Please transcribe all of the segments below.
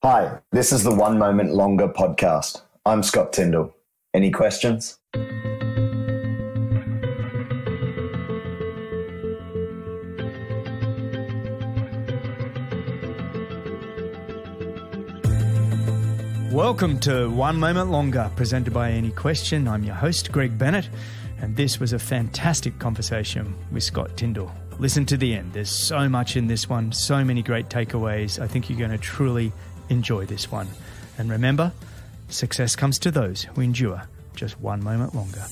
Hi, this is the One Moment Longer podcast. I'm Scott Tindal. Any questions? Welcome to One Moment Longer, presented by Any Question. I'm your host, Greg Bennett, and this was a fantastic conversation with Scott Tindal. Listen to the end. There's so much in this one, so many great takeaways. I think you're going to truly enjoy this one. And remember, success comes to those who endure just one moment longer.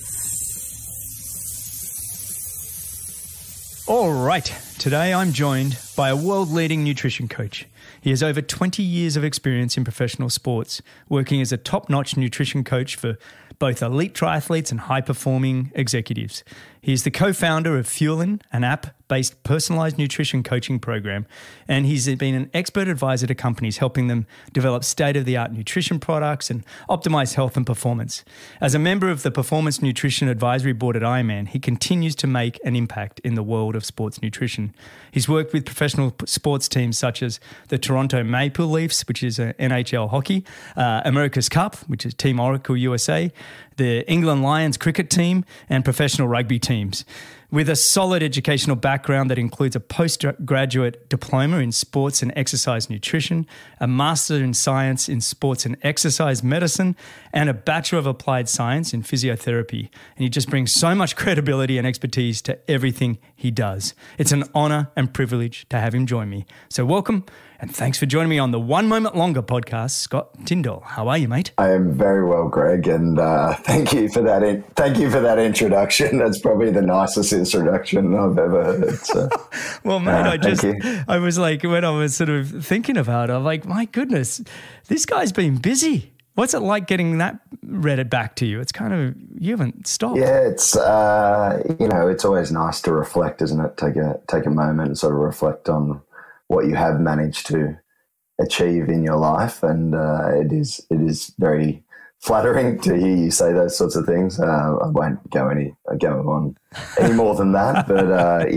All right, today I'm joined by a world-leading nutrition coach. He has over 20 years of experience in professional sports, working as a top-notch nutrition coach for both elite triathletes and high-performing executives. He is the co-founder of FuelIn, an app-based personalized nutrition coaching program, and he's been an expert advisor to companies, helping them develop state-of-the-art nutrition products and optimize health and performance. As a member of the Performance Nutrition Advisory Board at IRONMAN, he continues to make an impact in the world of sports nutrition. He's worked with professional sports teams such as the Toronto Maple Leafs, which is NHL hockey, America's Cup, which is Team Oracle USA, the England Lions cricket team, and professional rugby teams. With a solid educational background that includes a postgraduate diploma in sports and exercise nutrition, a master in science in sports and exercise medicine, and a bachelor of applied science in physiotherapy. And he just brings so much credibility and expertise to everything he does. It's an honor and privilege to have him join me. So welcome, and thanks for joining me on the One Moment Longer podcast, Scott Tindal. How are you, mate? I am very well, Greg, and thank you for that. Thank you for that introduction. That's probably the nicest introduction I've ever heard. So. Well, mate, I was like, when I was sort of thinking about it, I'm like, my goodness, this guy's been busy. What's it like getting that read back to you? It's kind of, you haven't stopped. Yeah, it's it's always nice to reflect, isn't it? Take a moment and sort of reflect on what you have managed to achieve in your life, and it is very flattering to hear you say those sorts of things. I won't go on any more than that, but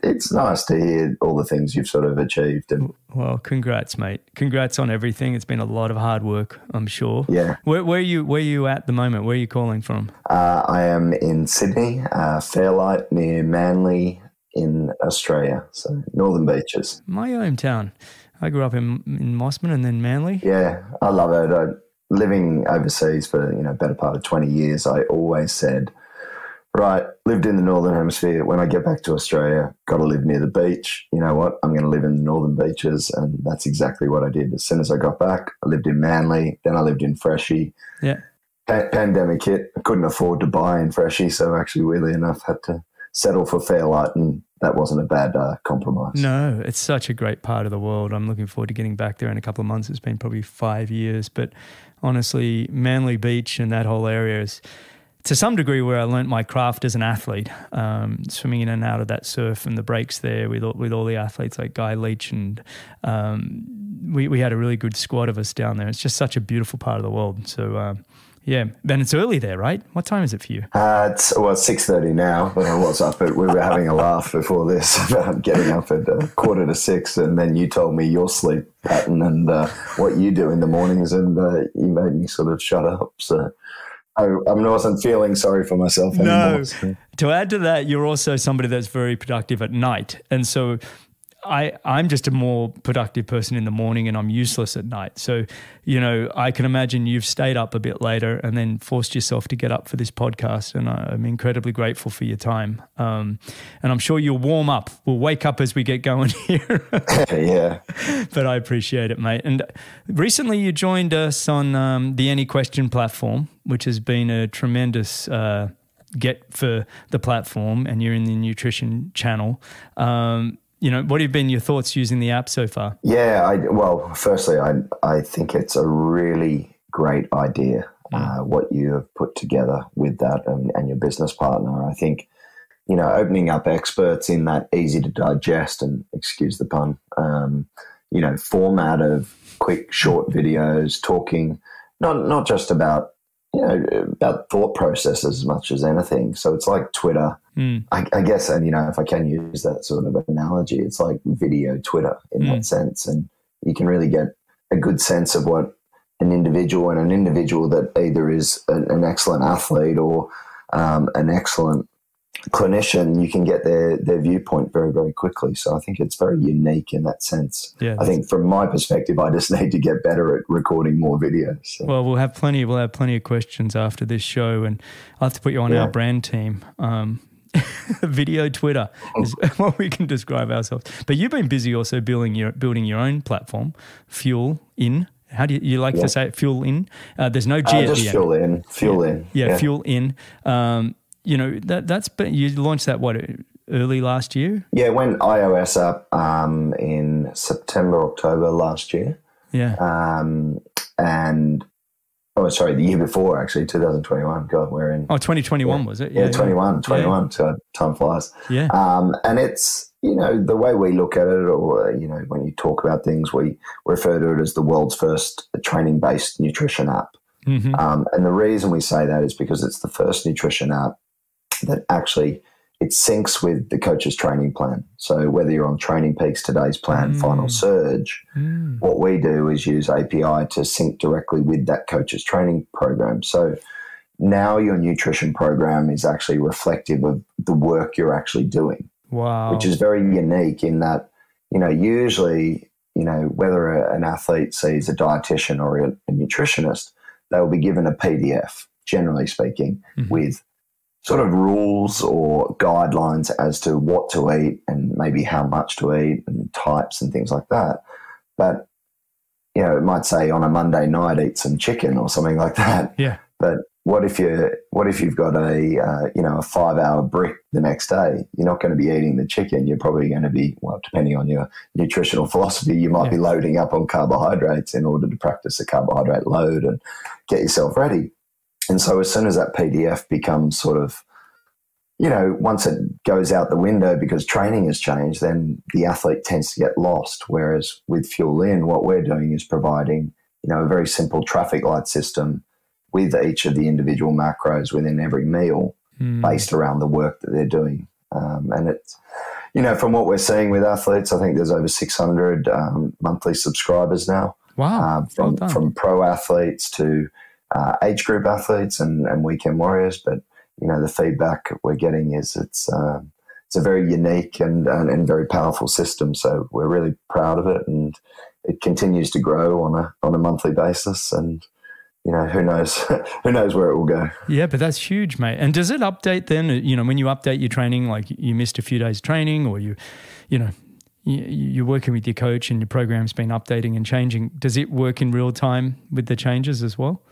it's nice to hear all the things you've sort of achieved. And well, congrats, mate. Congrats on everything. It's been a lot of hard work, I'm sure. Yeah. Where are you at the moment? Where are you calling from? I am in Sydney, Fairlight near Manly in Australia, so Northern Beaches. My hometown. I grew up in Mossman and then Manly. Yeah, I love it. Living overseas for better part of 20 years, I always said, right, lived in the Northern Hemisphere. When I get back to Australia, got to live near the beach. You know what? I'm going to live in the Northern Beaches, and that's exactly what I did. As soon as I got back, I lived in Manly, then I lived in Freshie. Yeah. Pandemic hit. I couldn't afford to buy in Freshie, so actually, weirdly enough, had to settle for Fairlight, and that wasn't a bad compromise. No, it's such a great part of the world. I'm looking forward to getting back there in a couple of months. It's been probably 5 years, but honestly, Manly Beach and that whole area is to some degree where I learnt my craft as an athlete, swimming in and out of that surf and the breaks there with all the athletes like Guy Leach, and we had a really good squad of us down there. It's just such a beautiful part of the world. So yeah, then it's early there, right? What time is it for you? It's 6:30 now, but I was up we were having a laugh before this about getting up at 5:45, and then you told me your sleep pattern and what you do in the mornings, and you made me sort of shut up. So I wasn't feeling sorry for myself anymore. No. So. To add to that, you're also somebody that's very productive at night, and so I'm just a more productive person in the morning, and I'm useless at night. So, I can imagine you've stayed up a bit later and then forced yourself to get up for this podcast, and I'm incredibly grateful for your time. And I'm sure you'll warm up. We'll wake up as we get going here. Yeah. But I appreciate it, mate. And recently you joined us on the Any Question platform, which has been a tremendous get for the platform, and you're in the nutrition channel. What have been your thoughts using the app so far? Yeah, firstly, I think it's a really great idea, what you have put together with that and your business partner. I think, opening up experts in that easy to digest, and excuse the pun, format of quick, short videos talking, not just about thought processes as much as anything. So it's like Twitter. I guess, and if I can use that sort of analogy, it's like video Twitter in that sense. And you can really get a good sense of what an individual that either is an excellent athlete or an excellent clinician, you can get their viewpoint very, very quickly. So I think it's very unique in that sense. Yeah, I think from my perspective, I just need to get better at recording more videos. So. Well, we'll have plenty of questions after this show, and I'll have to put you on our brand team. Video Twitter is what we can describe ourselves. But you've been busy also building your own platform, FuelIn. How do you like to say it? FuelIn. There's no G at the end. FuelIn. Yeah, FuelIn. You know, that's been, you launched that early last year? Yeah, it went iOS up in September, October last year. Yeah. The year before, actually, 2021. God, we're in. 2021 was it? Yeah, 21. So time flies. Yeah. And it's, you know, the way we look at it, or, you know, when you talk about things, we refer to it as the world's first training-based nutrition app. Mm-hmm. And the reason we say that is because it's the first nutrition app that actually it syncs with the coach's training plan. So whether you're on Training Peaks, Today's Plan, Final Surge, what we do is use API to sync directly with that coach's training program. So now your nutrition program is actually reflective of the work you're actually doing. Wow. Which is very unique in that, you know, usually, you know, whether an athlete sees a dietitian or a nutritionist, they'll be given a PDF, generally speaking, with sort of rules or guidelines as to what to eat and maybe how much to eat and types and things like that. But, you know, it might say on a Monday night, eat some chicken or something like that. Yeah. But what if you've got a 5-hour brick the next day? You're not going to be eating the chicken. You're probably going to be, well, depending on your nutritional philosophy, you might be loading up on carbohydrates in order to practice a carbohydrate load and get yourself ready. And so as soon as that PDF becomes sort of, you know, once it goes out the window because training has changed, then the athlete tends to get lost. Whereas with FuelIn, what we're doing is providing, you know, a very simple traffic light system with each of the individual macros within every meal based around the work that they're doing. And it's, you know, from what we're seeing with athletes, I think there's over 600 monthly subscribers now. Wow. From pro athletes to age group athletes and weekend warriors. But, you know, the feedback we're getting is it's a very unique and very powerful system. So we're really proud of it, and it continues to grow on a monthly basis. And, you know, who knows where it will go. Yeah, but that's huge, mate. And does it update then? You know, when you update your training, like you missed a few days training, or you're working with your coach and your program's been updating and changing, does it work in real time with the changes as well?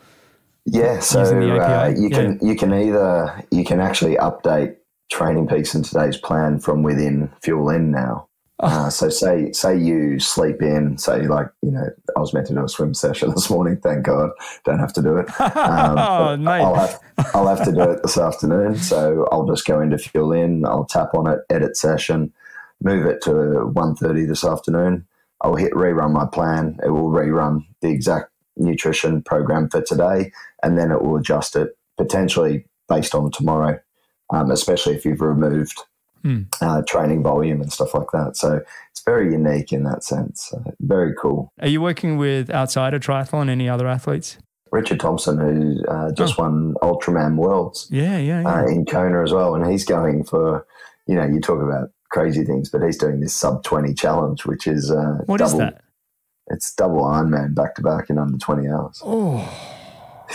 Yeah, so you can actually update Training Peaks in Today's Plan from within FuelIn now. So say you sleep in, say, like, you know, I was meant to do a swim session this morning. Thank God, don't have to do it. Nice. I'll have to do it this afternoon. So I'll just go into FuelIn. I'll tap on it, edit session, move it to 1:30 this afternoon. I'll hit rerun my plan. It will rerun the exact nutrition program for today, and then it will adjust it potentially based on tomorrow, especially if you've removed training volume and stuff like that. So it's very unique in that sense. Very cool. Are you working with outside of triathlon, any other athletes? Richard Thompson, who just won Ultraman Worlds in Kona as well, and he's going for, you know, you talk about crazy things, but he's doing this sub 20 challenge, which is what is that? It's double Ironman back-to-back in under 20 hours. Oh.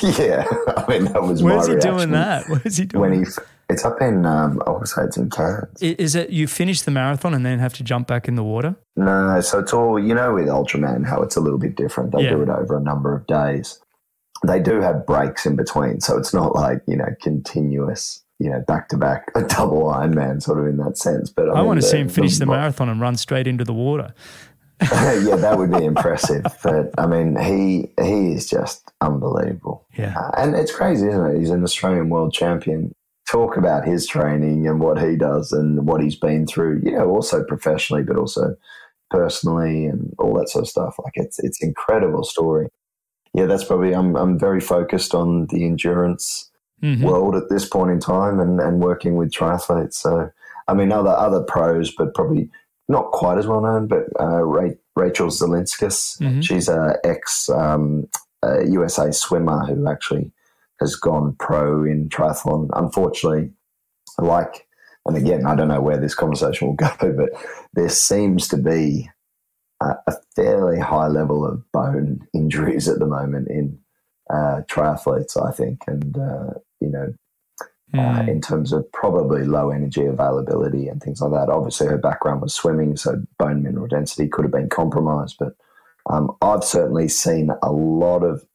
Yeah. I mean, that was Where's he doing that? Where's he doing it's up in, I would say it's in Cairns. Is it you finish the marathon and then have to jump back in the water? No, so it's all, you know, with Ultraman, how it's a little bit different. They do it over a number of days. They do have breaks in between, so it's not like, you know, continuous, you know, back-to-back, a double Ironman sort of in that sense. But I want to see him finish the marathon and run straight into the water. Yeah, that would be impressive. But, I mean, he is just unbelievable. Yeah. And it's crazy, isn't it? He's an Australian world champion. Talk about his training and what he does and what he's been through, you know, also professionally, but also personally and all that sort of stuff. Like, it's incredible story. Yeah, that's probably, I'm very focused on the endurance world at this point in time and working with triathletes. So, I mean, other pros, but probably not quite as well known, but Rachel Zielinskis. Mm-hmm. She's a ex-USA swimmer who actually has gone pro in triathlon. Unfortunately, and again, I don't know where this conversation will go, but there seems to be a fairly high level of bone injuries at the moment in triathletes, I think, and in terms of probably low energy availability and things like that. Obviously, her background was swimming, so bone mineral density could have been compromised. But I've certainly seen a lot of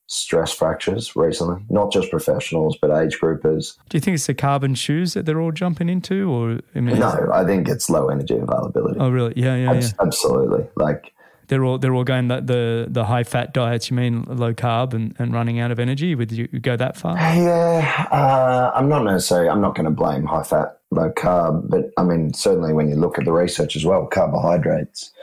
stress fractures recently, not just professionals, but age groupers. Do you think it's the carbon shoes that they're all jumping into? Or No, I think it's low energy availability. Oh, really? Yeah. Absolutely. Like, they're all going the high fat diets. You mean low carb and running out of energy? Would you go that far? Yeah, I'm not going to blame high fat, low carb, but I mean, certainly when you look at the research as well, carbohydrates.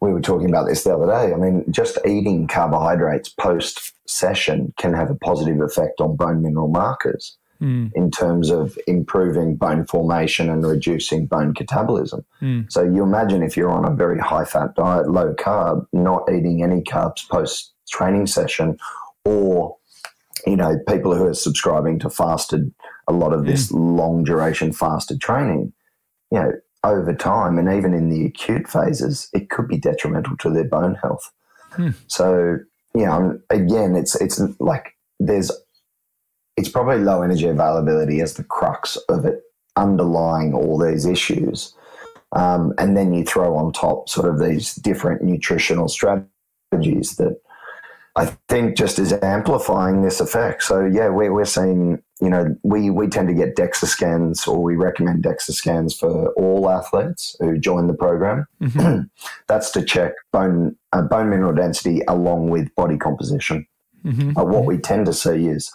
We were talking about this the other day. I mean, just eating carbohydrates post-session can have a positive effect on bone mineral markers in terms of improving bone formation and reducing bone catabolism. So you imagine if you're on a very high-fat diet, low carb, not eating any carbs post-training session, or, people who are subscribing to a lot of this long-duration fasted training, over time, and even in the acute phases, it could be detrimental to their bone health. So, again, it's like it's probably low energy availability as the crux of it underlying all these issues. And then you throw on top sort of these different nutritional strategies that I think just is amplifying this effect. So, yeah, we're seeing, we tend to get DEXA scans, or we recommend DEXA scans for all athletes who join the program. Mm-hmm. That's to check bone mineral density along with body composition. Mm-hmm. What we tend to see is,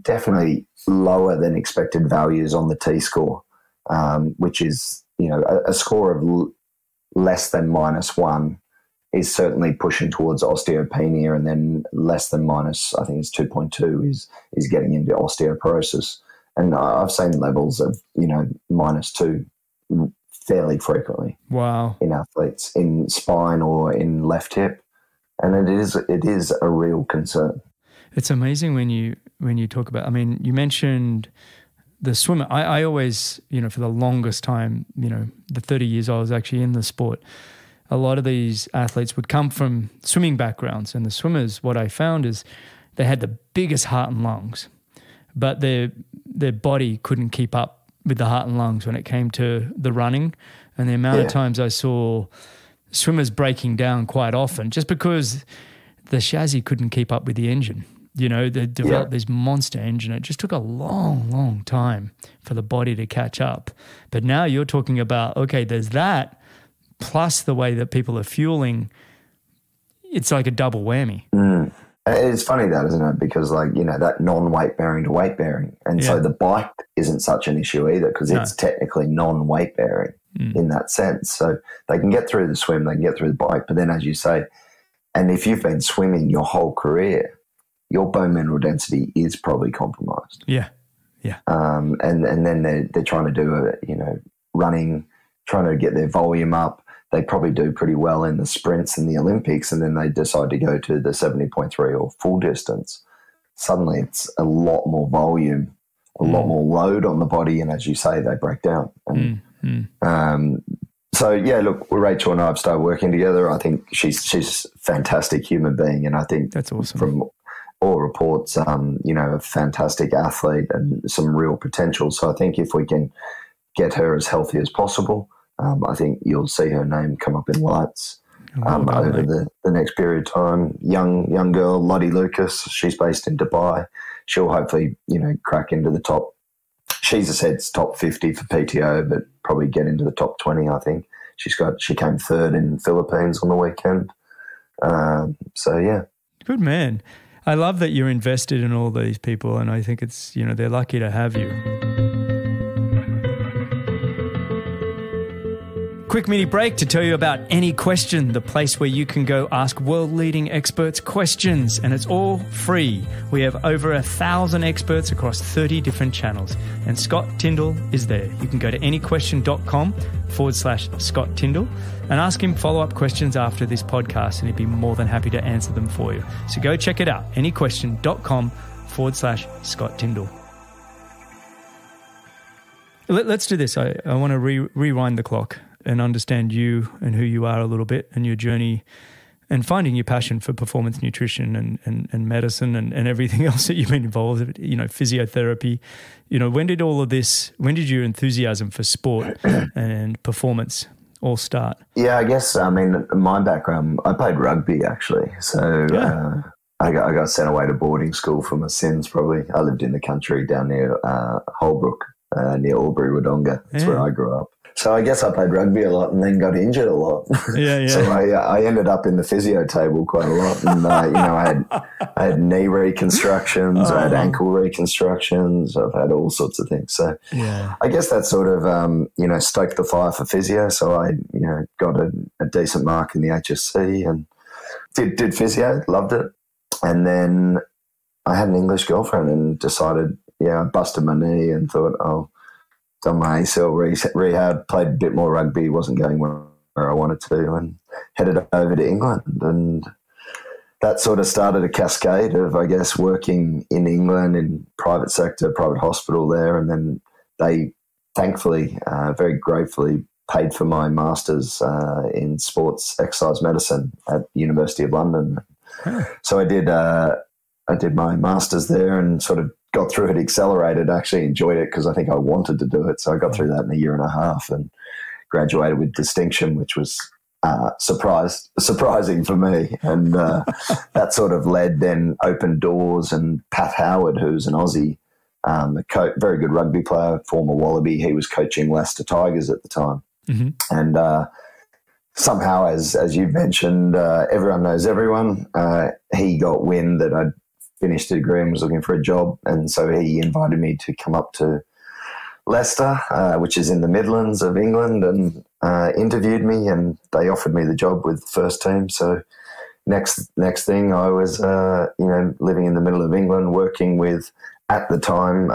definitely lower than expected values on the T-score, which is, a score of less than -1 is certainly pushing towards osteopenia, and then less than minus, I think it's 2.2 is getting into osteoporosis. And I've seen levels of, -2 fairly frequently. Wow. In athletes, in spine or in left hip. And it is a real concern. It's amazing when you talk about, I mean, you mentioned the swimmer. I always, for the longest time, the 30 years I was actually in the sport, a lot of these athletes would come from swimming backgrounds, and the swimmers, what I found is they had the biggest heart and lungs, but their body couldn't keep up with the heart and lungs when it came to the running. And the amount of times I saw swimmers breaking down quite often just because the chassis couldn't keep up with the engine. They developed this monster engine. It just took a long, long time for the body to catch up. But now you're talking about, okay, there's that, plus the way that people are fueling. It's like a double whammy. It's funny that, isn't it? Because that non-weight bearing to weight bearing. And so the bike isn't such an issue either, because it's technically non-weight bearing in that sense. So they can get through the swim, they can get through the bike. But then, as you say, and if you've been swimming your whole career, your bone mineral density is probably compromised. Yeah. And then they're trying to do running, trying to get their volume up. They probably do pretty well in the sprints and the Olympics, and then they decide to go to the 70.3 or full distance. Suddenly it's a lot more volume, a lot more load on the body, and as you say, they break down. And, so, yeah, look, Rachel and I have started working together. I think she's a fantastic human being, and I think that's awesome. From all reports, a fantastic athlete and some real potential. So I think if we can get her as healthy as possible, I think you'll see her name come up in lights over the next period of time. Young girl, Lottie Lucas, she's based in Dubai. She'll hopefully, crack into the top. She's said top 50 for PTO, but probably get into the top 20, I think. She came third in Philippines on the weekend. So, yeah. Good man. I love that you're invested in all these people, and I think it's, they're lucky to have you. Quick mini break to tell you about Any Question, the place where you can go ask world-leading experts questions, and it's all free. We have over 1,000 experts across 30 different channels, and Scott Tindal is there. You can go to anyquestion.com/Scott Tindal and ask him follow-up questions after this podcast, and he'd be more than happy to answer them for you. So go check it out, anyquestion.com/Scott Tindal. Let's do this. I want to rewind the clock and understand you and who you are a little bit, and your journey and finding your passion for performance nutrition and medicine and everything else that you've been involved in, physiotherapy. When did your enthusiasm for sport and performance all start? Yeah, I guess, my background, I played rugby actually. So I got sent away to boarding school for my sins probably. I lived in the country down near Holbrook, near Albury, Wodonga. That's where I grew up. So I guess I played rugby a lot and then got injured a lot. Yeah. So I ended up in the physio table quite a lot. And, I had knee reconstructions, I had ankle reconstructions, I've had all sorts of things. So I guess that sort of, stoked the fire for physio. So I, got a decent mark in the HSC and did physio, loved it. And then I had an English girlfriend and decided, I busted my knee and thought, done my ACL rehab, played a bit more rugby, wasn't going where I wanted to, and headed over to England. And that sort of started a cascade of, I guess, working in England in private sector, private hospital there. And then they thankfully, very gratefully, paid for my master's in sports exercise medicine at the University of London. So I did my master's there and sort of got through it, accelerated, actually enjoyed it because I think I wanted to do it. So I got through that in a year and a half and graduated with distinction, which was surprising for me. And that sort of opened doors. And Pat Howard, who's an Aussie, very good rugby player, former Wallaby, he was coaching Leicester Tigers at the time. Mm-hmm. And somehow, as you mentioned, everyone knows everyone. He got wind that I'd finished a degree and was looking for a job. And so he invited me to come up to Leicester, which is in the Midlands of England, and interviewed me, and they offered me the job with the first team. So next thing I was, living in the middle of England, working with, at the time,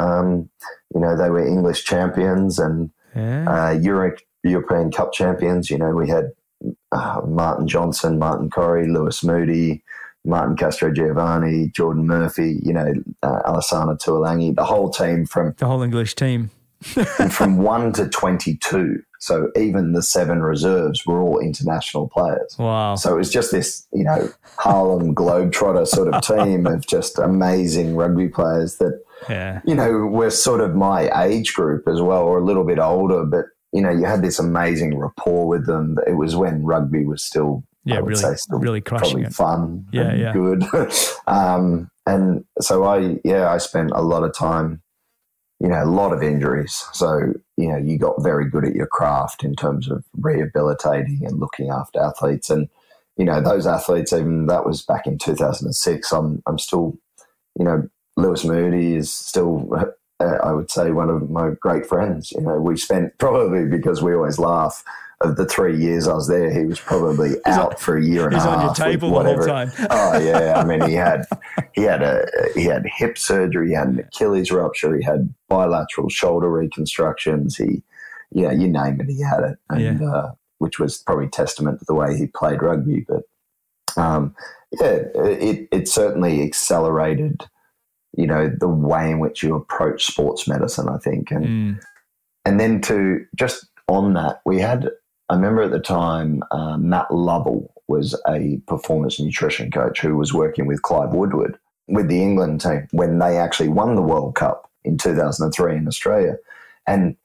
they were English champions and European Cup champions. We had Martin Johnson, Martin Corrie, Lewis Moody, Martin Castro-Giovanni, Jordan Murphy, Alessandro Tuolangi, the whole team the whole English team. from 1 to 22. So even the 7 reserves were all international players. Wow. So it was just this, Harlem Globetrotter sort of team of just amazing rugby players that, were sort of my age group as well, or a little bit older, but, you had this amazing rapport with them. It was when rugby was still, really crushing it. Fun and good. And so I spent a lot of time, a lot of injuries. So, you got very good at your craft in terms of rehabilitating and looking after athletes. And, those athletes, even that was back in 2006, I'm still, Lewis Moody is still, I would say, one of my great friends. We spent, probably because we always laugh, of the 3 years I was there, he was probably out for a year and a half. He's on your table the whole time. Oh yeah, he had hip surgery, he had an Achilles rupture, he had bilateral shoulder reconstructions. You name it, he had it, and which was probably testament to the way he played rugby. But it certainly accelerated, the way in which you approach sports medicine, I think, and then to just on that, I remember at the time, Matt Lovell was a performance nutrition coach who was working with Clive Woodward with the England team when they actually won the World Cup in 2003 in Australia. And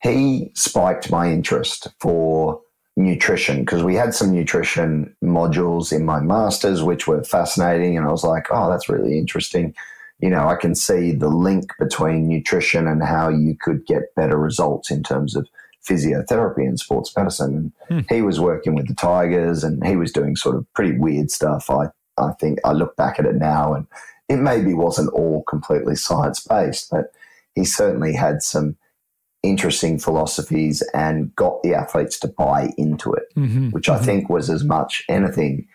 he spiked my interest for nutrition because we had some nutrition modules in my master's, which were fascinating. And I was like, oh, that's really interesting. I can see the link between nutrition and how you could get better results in terms of physiotherapy and sports medicine. And he was working with the Tigers and he was doing sort of pretty weird stuff. I think I look back at it now and it maybe wasn't all completely science-based, but he certainly had some interesting philosophies and got the athletes to buy into it, which I think was as much anything,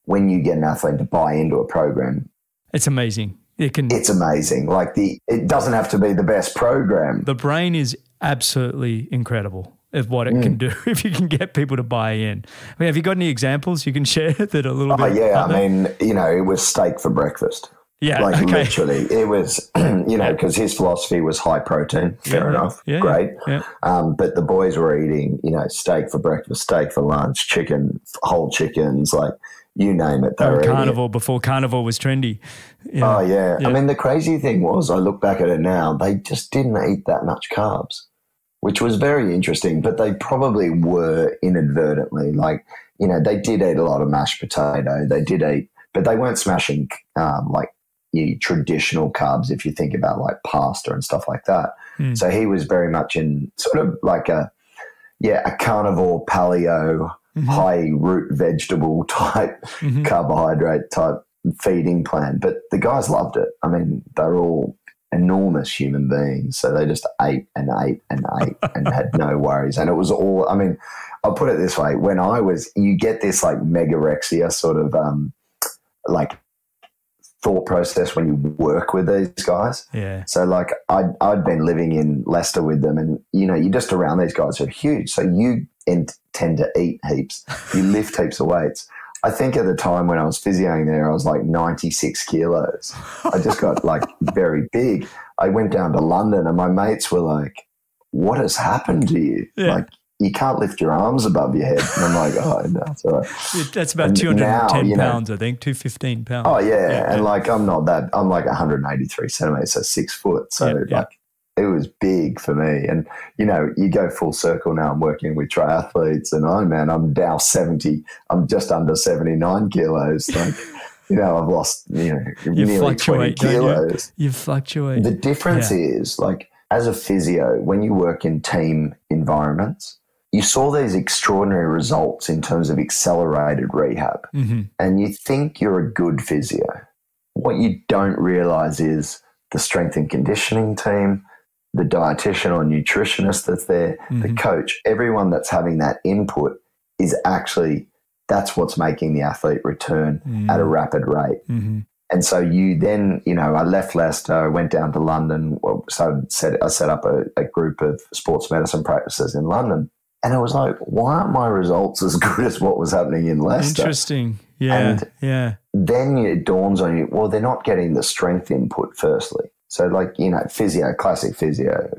when you get an athlete to buy into a program. It's amazing. It's amazing. Like it doesn't have to be the best program. The brain is absolutely incredible of what it can do if you can get people to buy in. I mean, have you got any examples you can share that are a little bit? Yeah. I mean, it was steak for breakfast. Yeah. Like literally it was, because his philosophy was high protein. Fair enough. Yeah, great. Yeah. But the boys were eating, steak for breakfast, steak for lunch, chicken, whole chickens, like you name it. They were carnivore before carnivore was trendy. Yeah. Oh, yeah. I mean, the crazy thing was, I look back at it now, they just didn't eat that much carbs, which was very interesting, but they probably were inadvertently. Like, they did eat a lot of mashed potato. They did eat, but they weren't smashing like traditional carbs if you think about like pasta and stuff like that. So he was very much in sort of like a carnivore paleo, high root vegetable type, carbohydrate type feeding plan. But the guys loved it. I mean, they're all enormous human beings. So they just ate and ate and ate and had no worries. And it was all, I mean, I'll put it this way. You get this like megarexia sort of like thought process when you work with these guys. Yeah. So like I'd been living in Leicester with them, and you're just around these guys who are huge. So you tend to eat heaps. You lift heaps of weights. I think at the time when I was physioing there, I was like 96 kilos. I just got like very big. I went down to London and my mates were like, what has happened to you? Yeah. Like, you can't lift your arms above your head. And I'm like, oh, no, it's all right. That's about 210 pounds, I think, 215 pounds. Oh, yeah. And like, I'm not that, I'm like 183 centimeters, so 6 foot. So like, it was big for me. And, you go full circle now, I'm working with triathletes and I'm now 70, I'm just under 79 kilos. Like, I've lost, nearly 20 kilos. You fluctuate. The difference is like, as a physio, when you work in team environments, you saw these extraordinary results in terms of accelerated rehab, and you think you're a good physio. What you don't realize is the strength and conditioning team, the dietitian or nutritionist that's there, the coach, everyone that's having that input is actually, that's what's making the athlete return at a rapid rate. And so you then, I left Leicester, I went down to London, I set up a group of sports medicine practices in London. And I was like, why aren't my results as good as what was happening in Leicester? Interesting. Yeah. And then it dawns on you, well, they're not getting the strength input firstly. So like, physio, classic physio,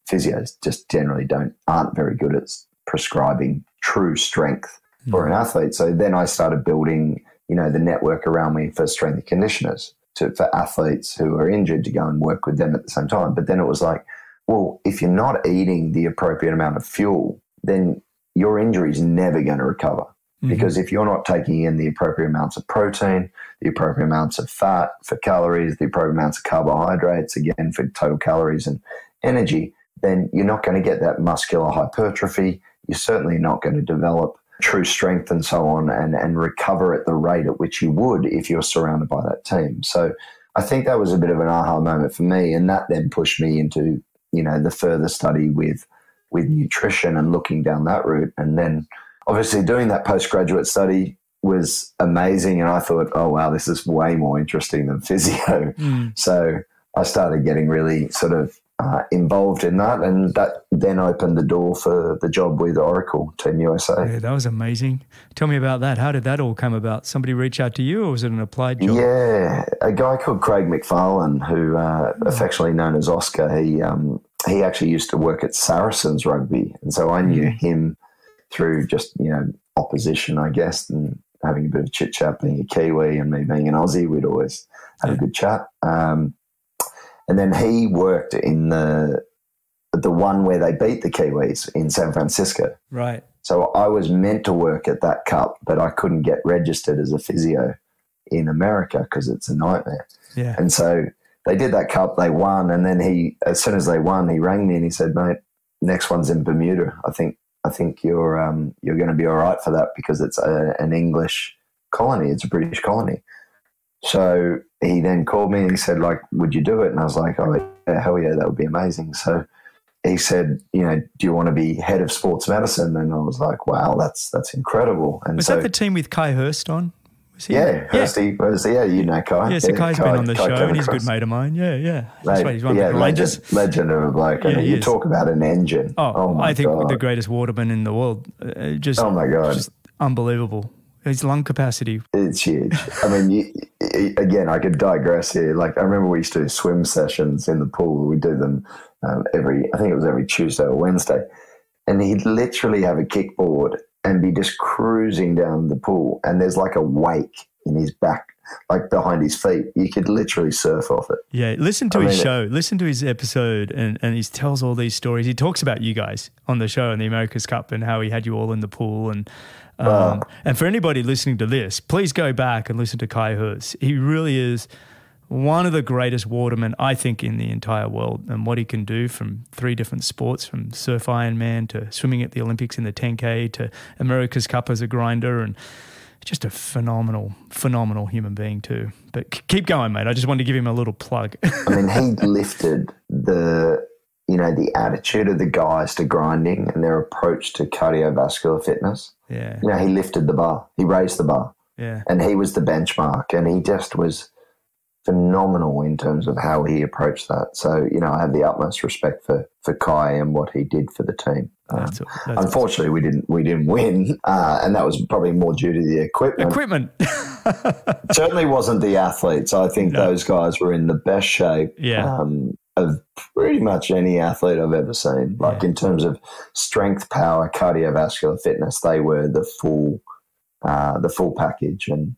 physios just generally aren't very good at prescribing true strength for an athlete. So then I started building, the network around me for strength and conditioners for athletes who are injured to go and work with them at the same time. But then it was like, well, if you're not eating the appropriate amount of fuel, then your injury is never going to recover. Because if you're not taking in the appropriate amounts of protein, the appropriate amounts of fat for calories, the appropriate amounts of carbohydrates, again, for total calories and energy, then you're not going to get that muscular hypertrophy. You're certainly not going to develop true strength and so on and recover at the rate at which you would if you're surrounded by that team. So I think that was a bit of an aha moment for me, and that then pushed me into, the further study with nutrition and looking down that route. And then obviously doing that postgraduate study was amazing, and I thought, oh, wow, this is way more interesting than physio. So I started getting really sort of involved in that, and that then opened the door for the job with Oracle Team USA. Yeah, that was amazing. Tell me about that. How did that all come about? Somebody reach out to you, or was it an applied job? Yeah, a guy called Craig McFarlane, who affectionately known as Oscar, he actually used to work at Saracens Rugby, and so I knew him through just, opposition, I guess, and having a bit of chit-chat, being a Kiwi and me being an Aussie, we'd always have a good chat. And then he worked in the one where they beat the Kiwis in San Francisco. Right. So I was meant to work at that cup, but I couldn't get registered as a physio in America because it's a nightmare. Yeah. And so they did that cup, they won, and then as soon as they won, he rang me and he said, mate, next one's in Bermuda. I think you're going to be all right for that because it's an English colony. It's a British colony. So he then called me and he said, like, would you do it? And I was like, oh, hell yeah, that would be amazing. So he said, do you want to be head of sports medicine? And I was like, wow, that's incredible. And was that the team with Ky Hurst on? Yeah, Hursty, you know Ky. Yeah, so Ky's been on the show and he's a good mate of mine. Yeah. That's why he's one of the grinders. Legend of a bloke. Yeah, you talk about an engine. Oh my I think God. The greatest waterman in the world. Oh my God. Just unbelievable. His lung capacity. It's huge. I mean, again, I could digress here. Like, I remember we used to do swim sessions in the pool. We do them I think it was every Tuesday or Wednesday. And he'd literally have a kickboard and be just cruising down the pool. And there's like a wake in his back, like behind his feet. You could literally surf off it. Yeah, listen to his show. Listen to his episode and he tells all these stories. He talks about you guys on the show and the America's Cup and how he had you all in the pool. And for anybody listening to this, please go back and listen to Ky Hurst. He really is one of the greatest watermen, I think, in the entire world, and what he can do from 3 different sports, from surf Ironman to swimming at the Olympics in the 10K to America's Cup as a grinder, and just a phenomenal human being too. But keep going, mate. I just wanted to give him a little plug. I mean, he lifted the attitude of the guys to grinding and their approach to cardiovascular fitness. Yeah. He lifted the bar. He raised the bar. Yeah. And he was the benchmark, and he just was phenomenal in terms of how he approached that. So, I have the utmost respect for Ky and what he did for the team. That's unfortunately, awesome. we didn't win, and that was probably more due to the equipment. Certainly wasn't the athletes. I think those guys were in the best shape of pretty much any athlete I've ever seen. Like in terms of strength, power, cardiovascular fitness, they were the full package, and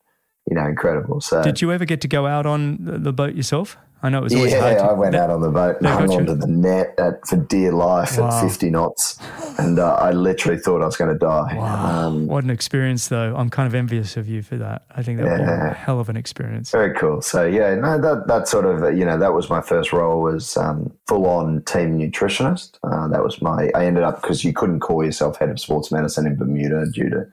incredible. So, did you ever get to go out on the boat yourself? I know it was always hard. Yeah, I went out on the boat and hung onto the net for dear life at 50 knots, and I literally thought I was going to die. Wow. What an experience, though. I'm kind of envious of you for that. I think that was a hell of an experience. Very cool. So, that sort of, that was my first role was full-on team nutritionist. That was I ended up, because you couldn't call yourself head of sports medicine in Bermuda due to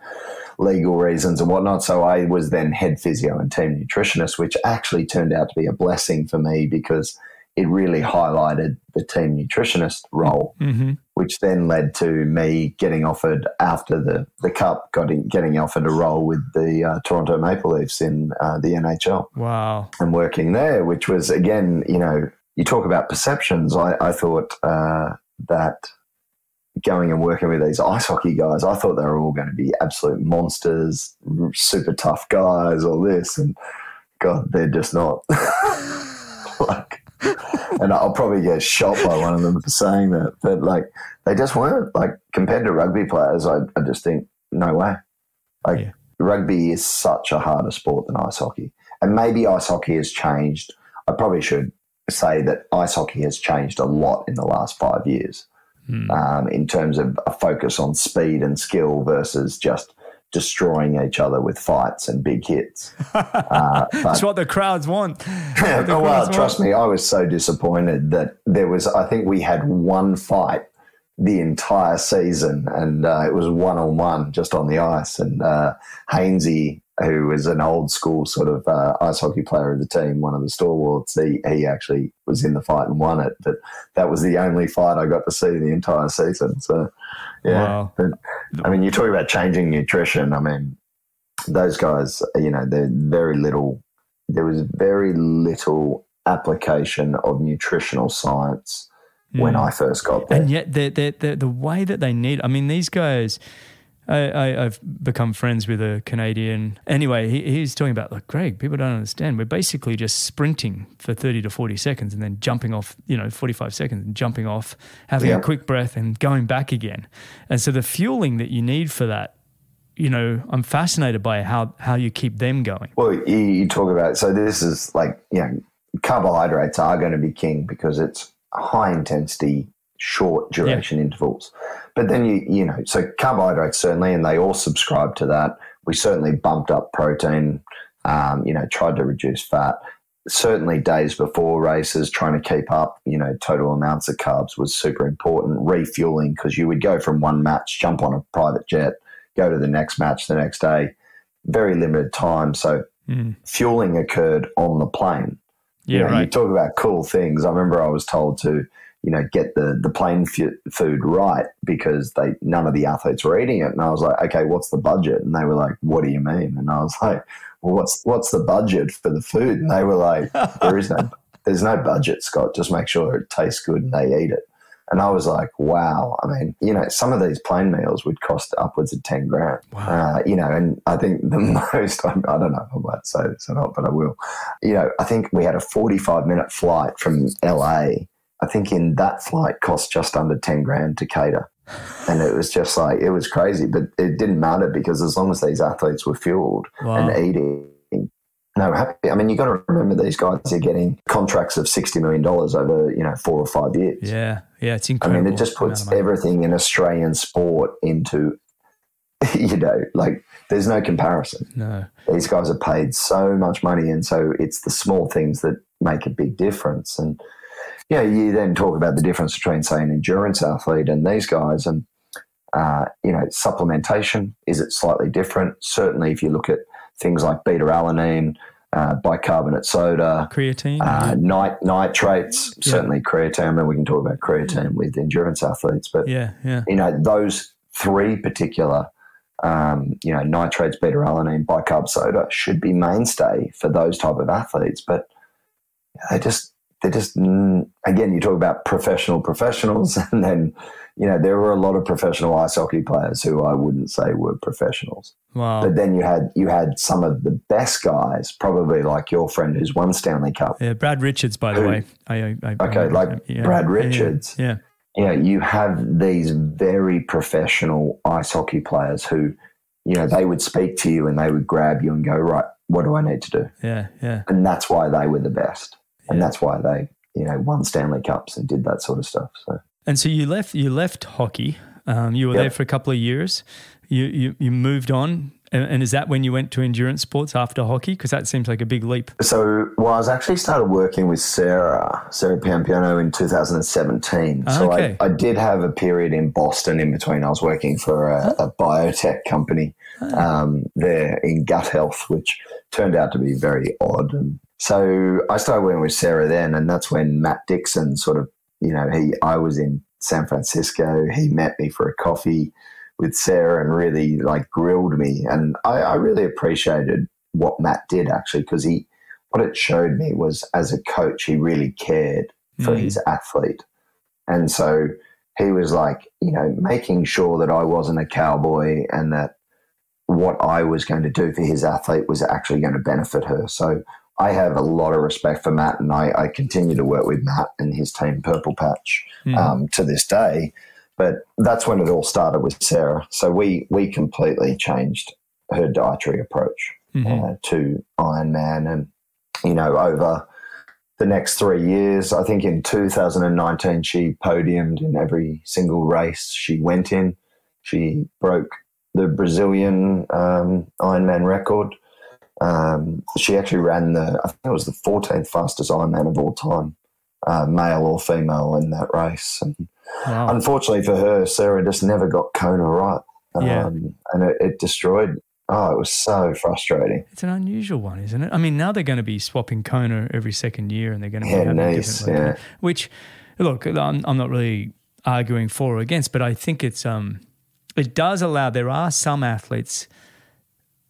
legal reasons and whatnot. So I was then head physio and team nutritionist, which actually turned out to be a blessing for me because it really highlighted the team nutritionist role, which then led to me getting offered after the Cup, getting offered a role with the Toronto Maple Leafs in the NHL. Wow. And working there, which was, again, you talk about perceptions. I thought that going and working with these ice hockey guys, I thought they were all going to be absolute monsters, super tough guys, all this, and God, they're just not. And I'll probably get shot by one of them for saying that, but they just weren't. Compared to rugby players, I just think no way. Rugby is such a harder sport than ice hockey, and maybe ice hockey has changed. I probably should say that ice hockey has changed a lot in the last 5 years. In terms of a focus on speed and skill versus just destroying each other with fights and big hits. That's what the crowds want. Trust me, I was so disappointed that I think we had one fight the entire season, and it was 1-on-1 just on the ice. And Hainsey, who was an old school sort of ice hockey player of the team, one of the stalwarts, he actually was in the fight and won it. But that was the only fight I got to see the entire season. So, yeah. Wow. But, I mean, you talk about changing nutrition. I mean, those guys, there was very little application of nutritional science when I first got there. And yet the way that they need, I mean, these guys, I've become friends with a Canadian. Anyway, he's talking about, Greg, people don't understand. We're basically just sprinting for 30 to 40 seconds and then jumping off, 45 seconds and jumping off, having a quick breath and going back again. And so the fueling that you need for that, I'm fascinated by how you keep them going. Well, you talk about, so this is carbohydrates are going to be king because it's high intensity, short duration intervals. But then, so carbohydrates certainly, and they all subscribe to that. We certainly bumped up protein, tried to reduce fat. Certainly days before races, trying to keep up, total amounts of carbs was super important. Refueling, because you would go from one match, jump on a private jet, go to the next match the next day, very limited time. So fueling occurred on the plane. Yeah, you right. You talk about cool things. I remember I was told to, get the plain food right because none of the athletes were eating it. And I was like, okay, what's the budget? And they were like, what do you mean? And I was like, well, what's the budget for the food? And they were like, there's no budget, Scott. Just make sure it tastes good and they eat it. And I was like, wow. I mean, some of these plain meals would cost upwards of 10 grand. Wow. And I think the most, I don't know if I might say this or not, but I will. I think we had a 45-minute flight from LA. I think in that flight cost just under 10 grand to cater. And it was just like, it was crazy, but it didn't matter because as long as these athletes were fueled and eating, happy. I mean, you got to remember these guys are getting contracts of $60 million over, 4 or 5 years. Yeah. Yeah. It's incredible. I mean, it just puts everything in Australian sport into, like there's no comparison. No. These guys are paid so much money. And so it's the small things that make a big difference. And, you then talk about the difference between, say, an endurance athlete and these guys. And, supplementation, is it slightly different? Certainly if you look at things like beta-alanine, bicarbonate soda, creatine, nitrates, certainly creatine. I mean, we can talk about creatine with endurance athletes, but, those three particular, nitrates, beta-alanine, bicarb soda should be mainstay for those type of athletes. But they're just, again, you talk about professionals, and then, there were a lot of professional ice hockey players who I wouldn't say were professionals. Wow. But then you had some of the best guys, probably like your friend who's won Stanley Cup. Yeah, Brad Richards, by the way. Brad Richards. Yeah. You have these very professional ice hockey players who, they would speak to you and they would grab you and go, right, what do I need to do? Yeah, yeah. And that's why they were the best. And that's why they, won Stanley Cups and did that sort of stuff. So. And so you left hockey. You were there for a couple of years. You moved on. And is that when you went to endurance sports after hockey? Because that seems like a big leap. So, I was actually started working with Sarah Piampiano in 2017. Okay. I did have a period in Boston in between. I was working for a biotech company there in gut health, which turned out to be very odd. And so I started working with Sarah then, and that's when Matt Dixon sort of, I was in San Francisco. He met me for a coffee with Sarah and really grilled me. And I really appreciated what Matt did actually, because what it showed me was as a coach, he really cared for his athlete. And so he was making sure that I wasn't a cowboy and that what I was going to do for his athlete was actually going to benefit her. So I have a lot of respect for Matt, and I continue to work with Matt and his team, Purple Patch, to this day. But that's when it all started with Sarah. So we completely changed her dietary approach to Ironman. And, over the next 3 years, I think in 2019, she podiumed in every single race she went in. She broke the Brazilian Ironman record. She actually ran I think it was the 14th fastest Ironman of all time, male or female in that race. And wow. Unfortunately for her, Sarah just never got Kona right. And it destroyed. Oh, it was so frustrating. It's an unusual one, isn't it? I mean, now they're going to be swapping Kona every second year, and they're going to be having different. Which, look, I'm not really arguing for or against, but I think it does allow. There are some athletes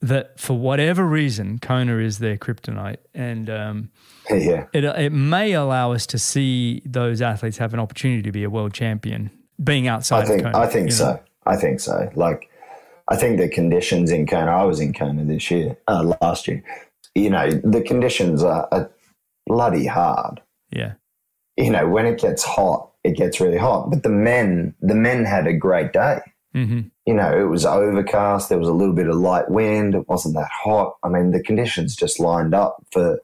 that, for whatever reason, Kona is their kryptonite, and it may allow us to see those athletes have an opportunity to be a world champion, being outside of Kona. I think so. I think the conditions in Kona, I was in Kona last year, the conditions are bloody hard. Yeah. When it gets hot, it gets really hot. But the men had a great day. Mm-hmm. It was overcast. There was a little bit of light wind. It wasn't that hot. I mean, the conditions just lined up for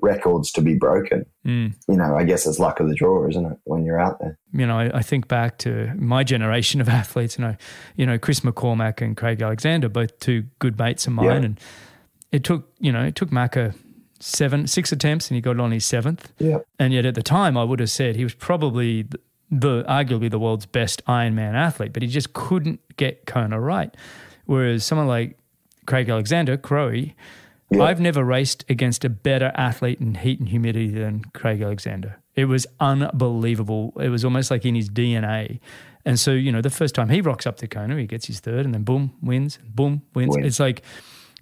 records to be broken. I guess it's luck of the draw, isn't it, when you're out there? I think back to my generation of athletes, Chris McCormack and Craig Alexander, both two good mates of mine. And it took Macca 6 attempts and he got it on his 7th. Yeah. And yet at the time I would have said he was probably arguably the world's best Ironman athlete, but he just couldn't get Kona right. Whereas someone like Craig Alexander, Crowy, Yeah. I've never raced against a better athlete in heat and humidity than Craig Alexander. It was unbelievable. It was almost like in his DNA. And so, the first time he rocks up to Kona, he gets his third and then boom, wins, boom, wins. It's like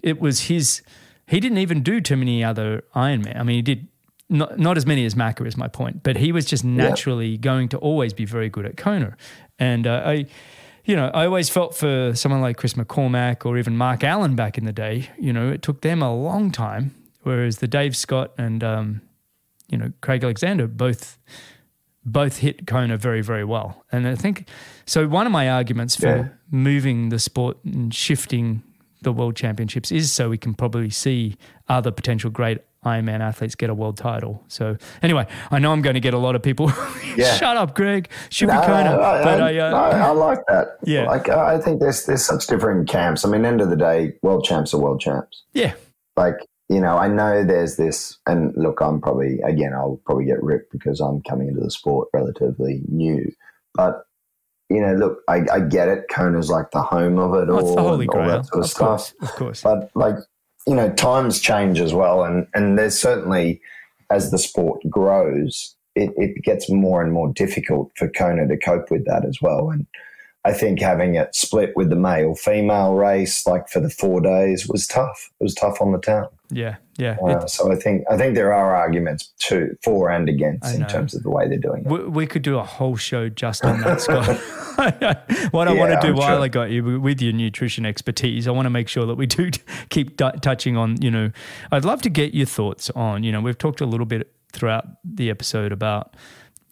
it was his – he didn't even do too many other Ironman. I mean, he did not as many as Macca is my point, but he was just naturally going to always be very good at Kona. And I always felt for someone like Chris McCormack or even Mark Allen back in the day, it took them a long time, whereas the Dave Scott and, Craig Alexander both hit Kona very, very well. And I think, so one of my arguments for moving the sport and shifting the World Championships is so we can probably see other potential great Ironman athletes get a world title. So anyway, I know I'm going to get a lot of people, shut up, Greg, should be Kona. I like that. Yeah. Like, I think there's such different camps. I mean, end of the day, world champs are world champs. Yeah. Like, I know there's this, and look, I'll probably get ripped because I'm coming into the sport relatively new. But, look, I get it. Kona's like the home of it all. It's the holy grail. All that sort of stuff. Of course. But like, times change as well. And there's certainly, as the sport grows, it gets more and more difficult for Kona to cope with that as well. And I think having it split with the male-female race, like for the 4 days, was tough. It was tough on the town. Yeah. So I think there are arguments for and against in terms of the way they're doing it. We could do a whole show just on that, Scott. What I want to do while I got you with your nutrition expertise, I want to make sure that we do keep touching on, I'd love to get your thoughts on, we've talked a little bit throughout the episode about,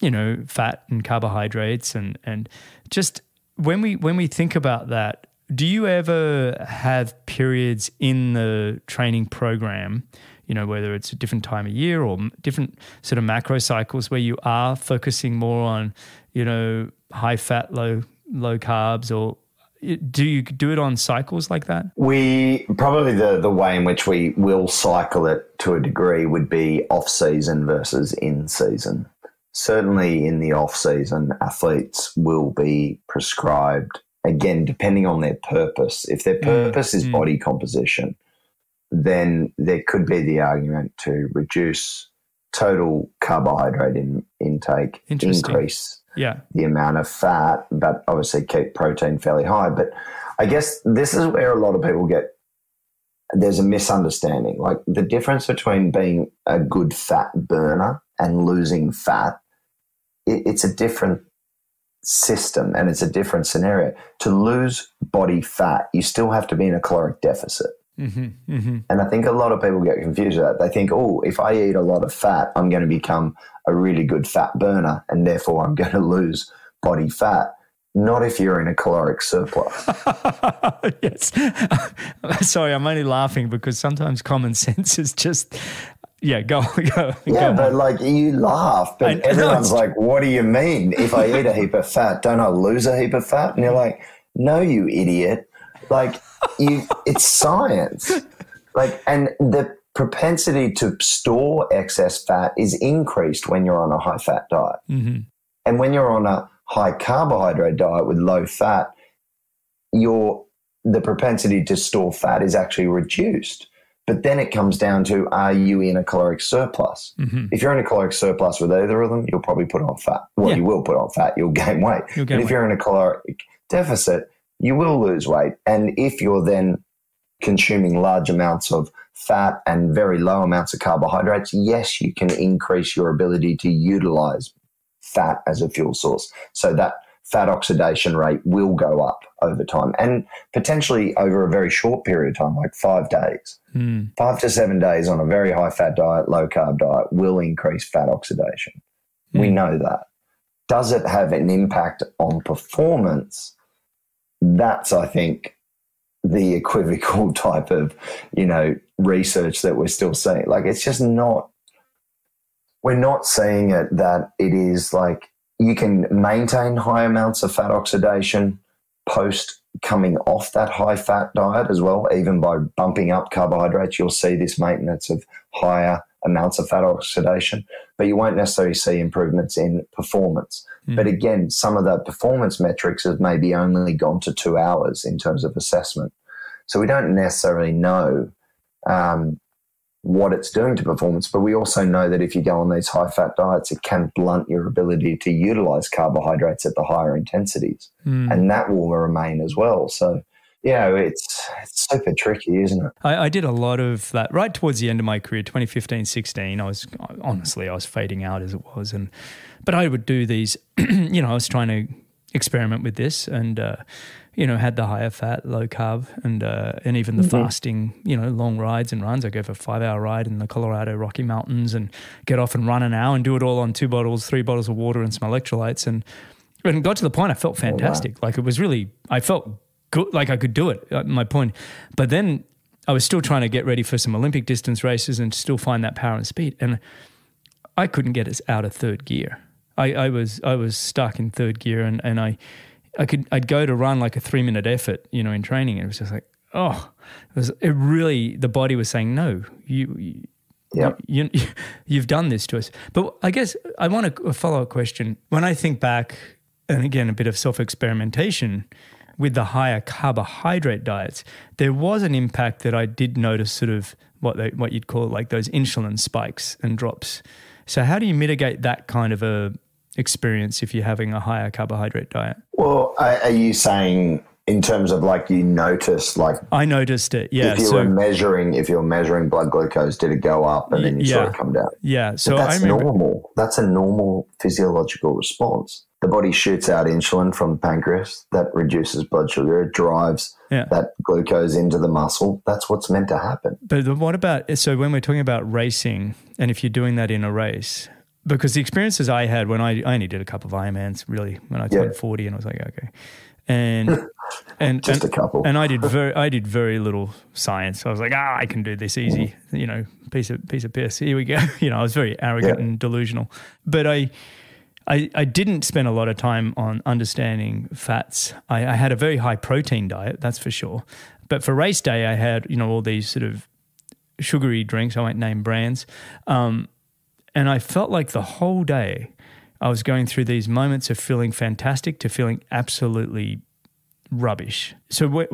fat and carbohydrates and just when we think about that, do you ever have periods in the training program, whether it's a different time of year or different sort of macro cycles where you are focusing more on, high fat, low carbs, or do you do it on cycles like that? We probably the way in which we will cycle it to a degree would be off season versus in season. Certainly in the off season, athletes will be prescribed, again, depending on their purpose. If their purpose is body composition, then there could be the argument to reduce total carbohydrate intake, increase the amount of fat, but obviously keep protein fairly high. But I guess this is where a lot of people there's a misunderstanding. Like the difference between being a good fat burner and losing fat, it's a different system and it's a different scenario. To lose body fat, you still have to be in a caloric deficit. And I think a lot of people get confused with that. They think, if I eat a lot of fat, I'm going to become a really good fat burner and therefore I'm going to lose body fat. Not if you're in a caloric surplus. Yes. Sorry, I'm only laughing because sometimes common sense is just... Yeah, go. But like you laugh, but everyone's like, what do you mean? If I eat a heap of fat, don't I lose a heap of fat? And you're like, no, you idiot. Like it's science. Like, and the propensity to store excess fat is increased when you're on a high fat diet. And when you're on a high carbohydrate diet with low fat, the propensity to store fat is actually reduced. But then it comes down to, are you in a caloric surplus? If you're in a caloric surplus with either of them, you'll probably put on fat. Well, you will put on fat. You'll gain weight. But if you're in a caloric deficit, you will lose weight. And if you're then consuming large amounts of fat and very low amounts of carbohydrates, yes, you can increase your ability to utilize fat as a fuel source. So that fat oxidation rate will go up over time and potentially over a very short period of time, like 5 days. 5 to 7 days on a very high fat diet, low carb diet will increase fat oxidation. We know that. Does it have an impact on performance? That's, I think, the equivocal type of, research that we're still seeing. Like, it's just not, we're not seeing it that it is like, you can maintain high amounts of fat oxidation post coming off that high fat diet as well. Even by bumping up carbohydrates, you'll see this maintenance of higher amounts of fat oxidation, but you won't necessarily see improvements in performance. But again, some of the performance metrics have maybe only gone to 2 hours in terms of assessment. So we don't necessarily know what it's doing to performance. But we also know that if you go on these high-fat diets, it can blunt your ability to utilize carbohydrates at the higher intensities, and that will remain as well. So, it's super tricky, isn't it? I did a lot of that right towards the end of my career, 2015, 16. I was fading out as it was. But I would do these, I was trying to experiment with this and, had the higher fat, low carb and even the fasting, long rides and runs. I go for a 5-hour ride in the Colorado Rocky Mountains and get off and run an hour and do it all on 3 bottles of water and some electrolytes. And it got to the point I felt fantastic. Oh, wow. Like it was really, I felt good, like I could do it, my point. But then I was still trying to get ready for some Olympic distance races and still find that power and speed. And I couldn't get us out of third gear. I was stuck in third gear and I'd go to run like a 3-minute effort, in training. And it was just like, the body was saying, no, you've done this to us. But I guess I want a follow-up question. When I think back, and again, a bit of self-experimentation with the higher carbohydrate diets, there was an impact that I did notice, sort of what you'd call like those insulin spikes and drops. So how do you mitigate that kind of a experience if you're having a higher carbohydrate diet? Well, are you saying in terms of like you noticed, like I noticed it, yeah. If you're measuring blood glucose, did it go up and then you saw it come down? Yeah. So that's normal. That's a normal physiological response. The body shoots out insulin from the pancreas that reduces blood sugar. It drives that glucose into the muscle. That's what's meant to happen. But what about, so when we're talking about racing, and if you're doing that in a race, because the experiences I had when I only did a couple of Ironmans really when I turned 40, and I was like, okay. And just a couple. And I did very little science. I was like, I can do this easy, piece of piss. Here we go. I was very arrogant and delusional. But I didn't spend a lot of time on understanding fats. I had a very high protein diet, that's for sure. But for race day, I had, all these sort of sugary drinks. I won't name brands. And I felt like the whole day I was going through these moments of feeling fantastic to feeling absolutely rubbish. So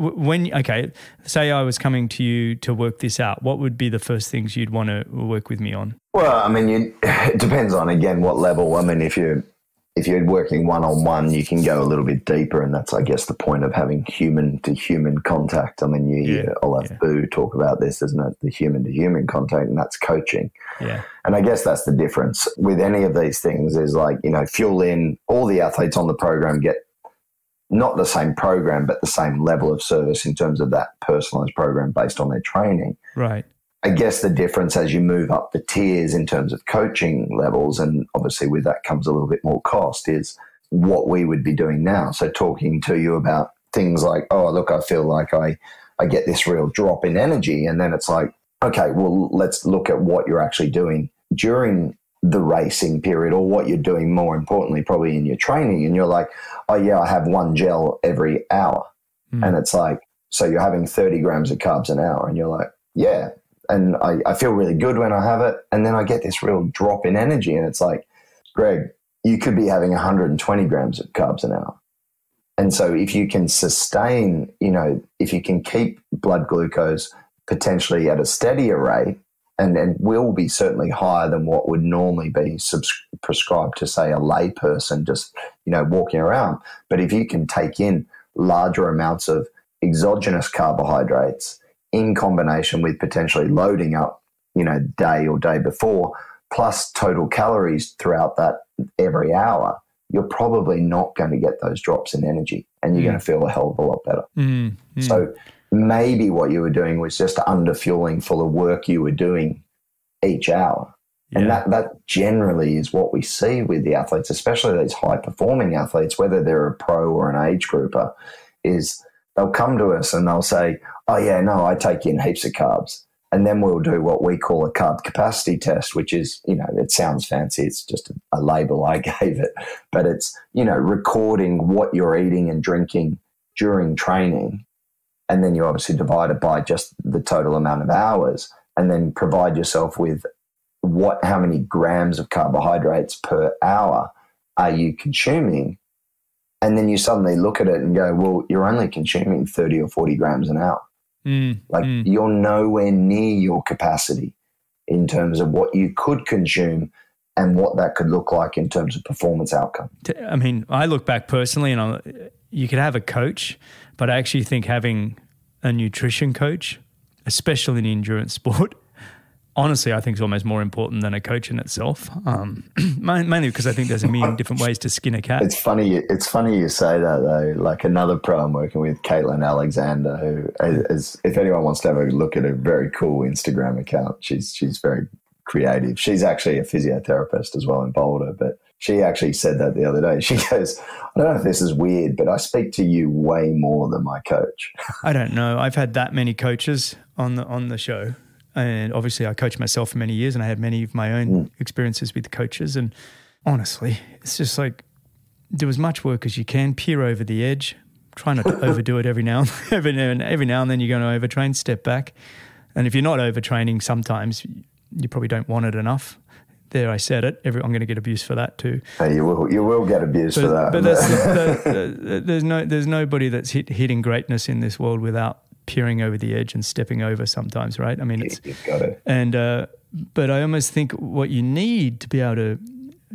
say I was coming to you to work this out, what would be the first things you'd want to work with me on? Well, I mean, it depends on, again, what level. I mean, if you're working one-on-one, you can go a little bit deeper, and that's, I guess, the point of having human-to-human contact. I mean, I'll have Boo talk about this, isn't it? The human-to-human contact, and that's coaching. Yeah. And I guess that's the difference with any of these things is like, FuelIn, all the athletes on the program get not the same program, but the same level of service in terms of that personalized program based on their training. Right. I guess the difference as you move up the tiers in terms of coaching levels, and obviously with that comes a little bit more cost, is what we would be doing now. So talking to you about things like, oh, look, I feel like I get this real drop in energy. And then it's like, okay, well, let's look at what you're actually doing during the racing period, or what you're doing more importantly, probably in your training. And you're like, oh yeah, I have 1 gel every hour. And it's like, so you're having 30 grams of carbs an hour. And you're like, yeah. And I feel really good when I have it. And then I get this real drop in energy. And it's like, Greg, you could be having 120 grams of carbs an hour. And so if you can sustain, if you can keep blood glucose potentially at a steadier rate, and will be certainly higher than what would normally be prescribed to, say, a lay person just, walking around. But if you can take in larger amounts of exogenous carbohydrates in combination with potentially loading up, day or day before, plus total calories throughout that every hour, you're probably not going to get those drops in energy, and you're going to feel a hell of a lot better. So maybe what you were doing was just under-fueling for the work you were doing each hour. Yeah. And that generally is what we see with the athletes, especially these high-performing athletes, whether they're a pro or an age grouper, is they'll come to us and they'll say, oh, yeah, no, I take in heaps of carbs. And then we'll do what we call a carb capacity test, which is, it sounds fancy. It's just a label I gave it. But it's, recording what you're eating and drinking during training. And then you obviously divide it by just the total amount of hours, and then provide yourself with how many grams of carbohydrates per hour are you consuming. And then you suddenly look at it and go, well, you're only consuming 30 or 40 grams an hour. You're nowhere near your capacity. in terms of what you could consume and what that could look like in terms of performance outcome. I mean, I look back personally and you could have a coach, but I actually think having a nutrition coach, especially in endurance sport, honestly, I think is almost more important than a coach in itself. Mainly because I think there's a million different ways to skin a cat. It's funny you say that though. Like another pro I'm working with, Caitlin Alexander, who is, if anyone wants to have a look at a very cool Instagram account, she's very creative. She's actually a physiotherapist as well in Boulder, but she actually said that the other day. She goes, I don't know if this is weird, but I speak to you way more than my coach. I don't know. I've had that many coaches on the show. And obviously I coached myself for many years and I had many of my own experiences with coaches. And honestly, it's just like do as much work as you can, peer over the edge, try not to overdo it every now and then you're going to overtrain, step back. And if you're not overtraining, sometimes you probably don't want it enough. There, I said it. I'm going to get abused for that too. Hey, you will get abused for that. But there's nobody that's hitting greatness in this world without peering over the edge and stepping over sometimes, right? I mean, you've got it. And but I almost think what you need to be able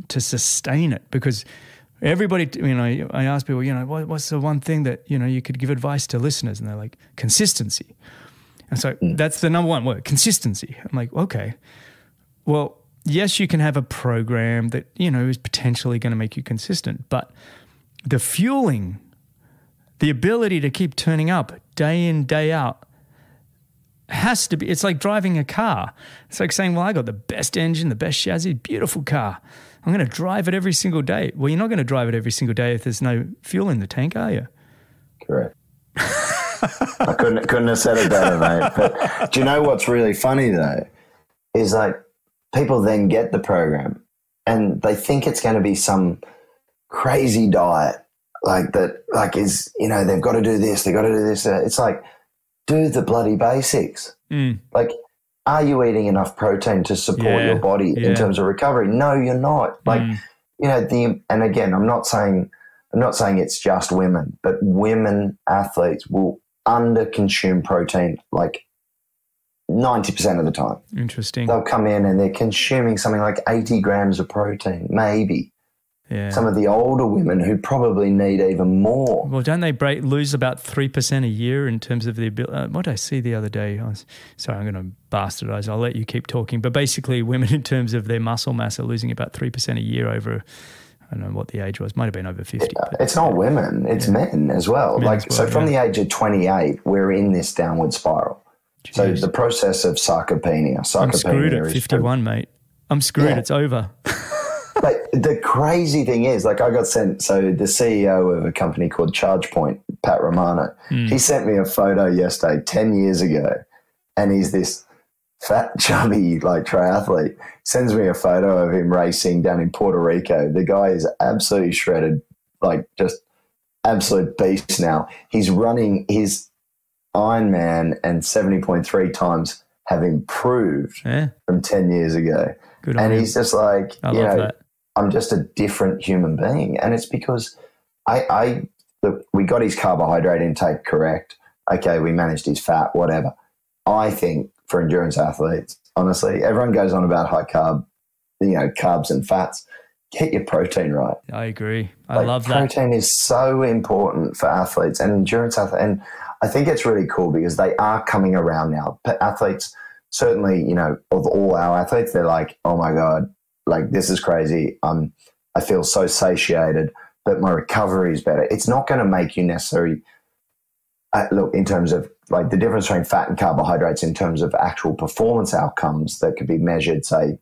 to sustain it, because everybody, I ask people, what's the one thing that you could give advice to listeners, and they're like consistency. And so that's the number one word, consistency. I'm like, okay, well, yes, you can have a program that is potentially going to make you consistent, but the fueling, the ability to keep turning up day in, day out has to be, it's like driving a car. It's like saying, well, I got the best engine, the best chassis, beautiful car. I'm going to drive it every single day. Well, you're not going to drive it every single day if there's no fuel in the tank, are you? Correct. I couldn't have said it better, mate. But do you know what's really funny though? Is like people then get the program and they think it's going to be some crazy diet. Like that, like is, they've got to do this, they've got to do this. It's like, do the bloody basics. Like, are you eating enough protein to support your body in terms of recovery? No, you're not. Like, and again, I'm not saying it's just women, but women athletes will under-consume protein like 90% of the time. Interesting. They'll come in and they're consuming something like 80 grams of protein, maybe. Yeah. Some of the older women who probably need even more. Well, don't they lose about 3% a year in terms of the ability? What did I see the other day? Sorry, I'm going to bastardize. I'll let you keep talking. But basically, women in terms of their muscle mass are losing about 3% a year over, I don't know what the age was. Might have been over 50. It's not women. It's men as well. From the age of 28, we're in this downward spiral. Jeez. So the process of sarcopenia. I'm screwed at 51, mate. I'm screwed. Yeah. It's over. But the crazy thing is, like I got sent, so the CEO of a company called ChargePoint, Pat Romano, he sent me a photo yesterday, 10 years ago, and he's this fat, chubby, like triathlete, sends me a photo of him racing down in Puerto Rico. The guy is absolutely shredded, like just absolute beast now. He's running his Ironman and 70.3 times have improved from 10 years ago. Good on and him. He's just like, I love that. I'm just a different human being. And it's because we got his carbohydrate intake correct. Okay, we managed his fat, whatever. I think for endurance athletes, honestly, everyone goes on about high carb, carbs and fats. Get your protein right. I agree. I love that. Protein is so important for athletes and endurance athletes. And I think it's really cool because they are coming around now. But athletes, certainly, of all our athletes, they're like, oh my God, like this is crazy. I feel so satiated, but my recovery is better. It's not going to make you necessarily look in terms of like the difference between fat and carbohydrates in terms of actual performance outcomes that could be measured, say,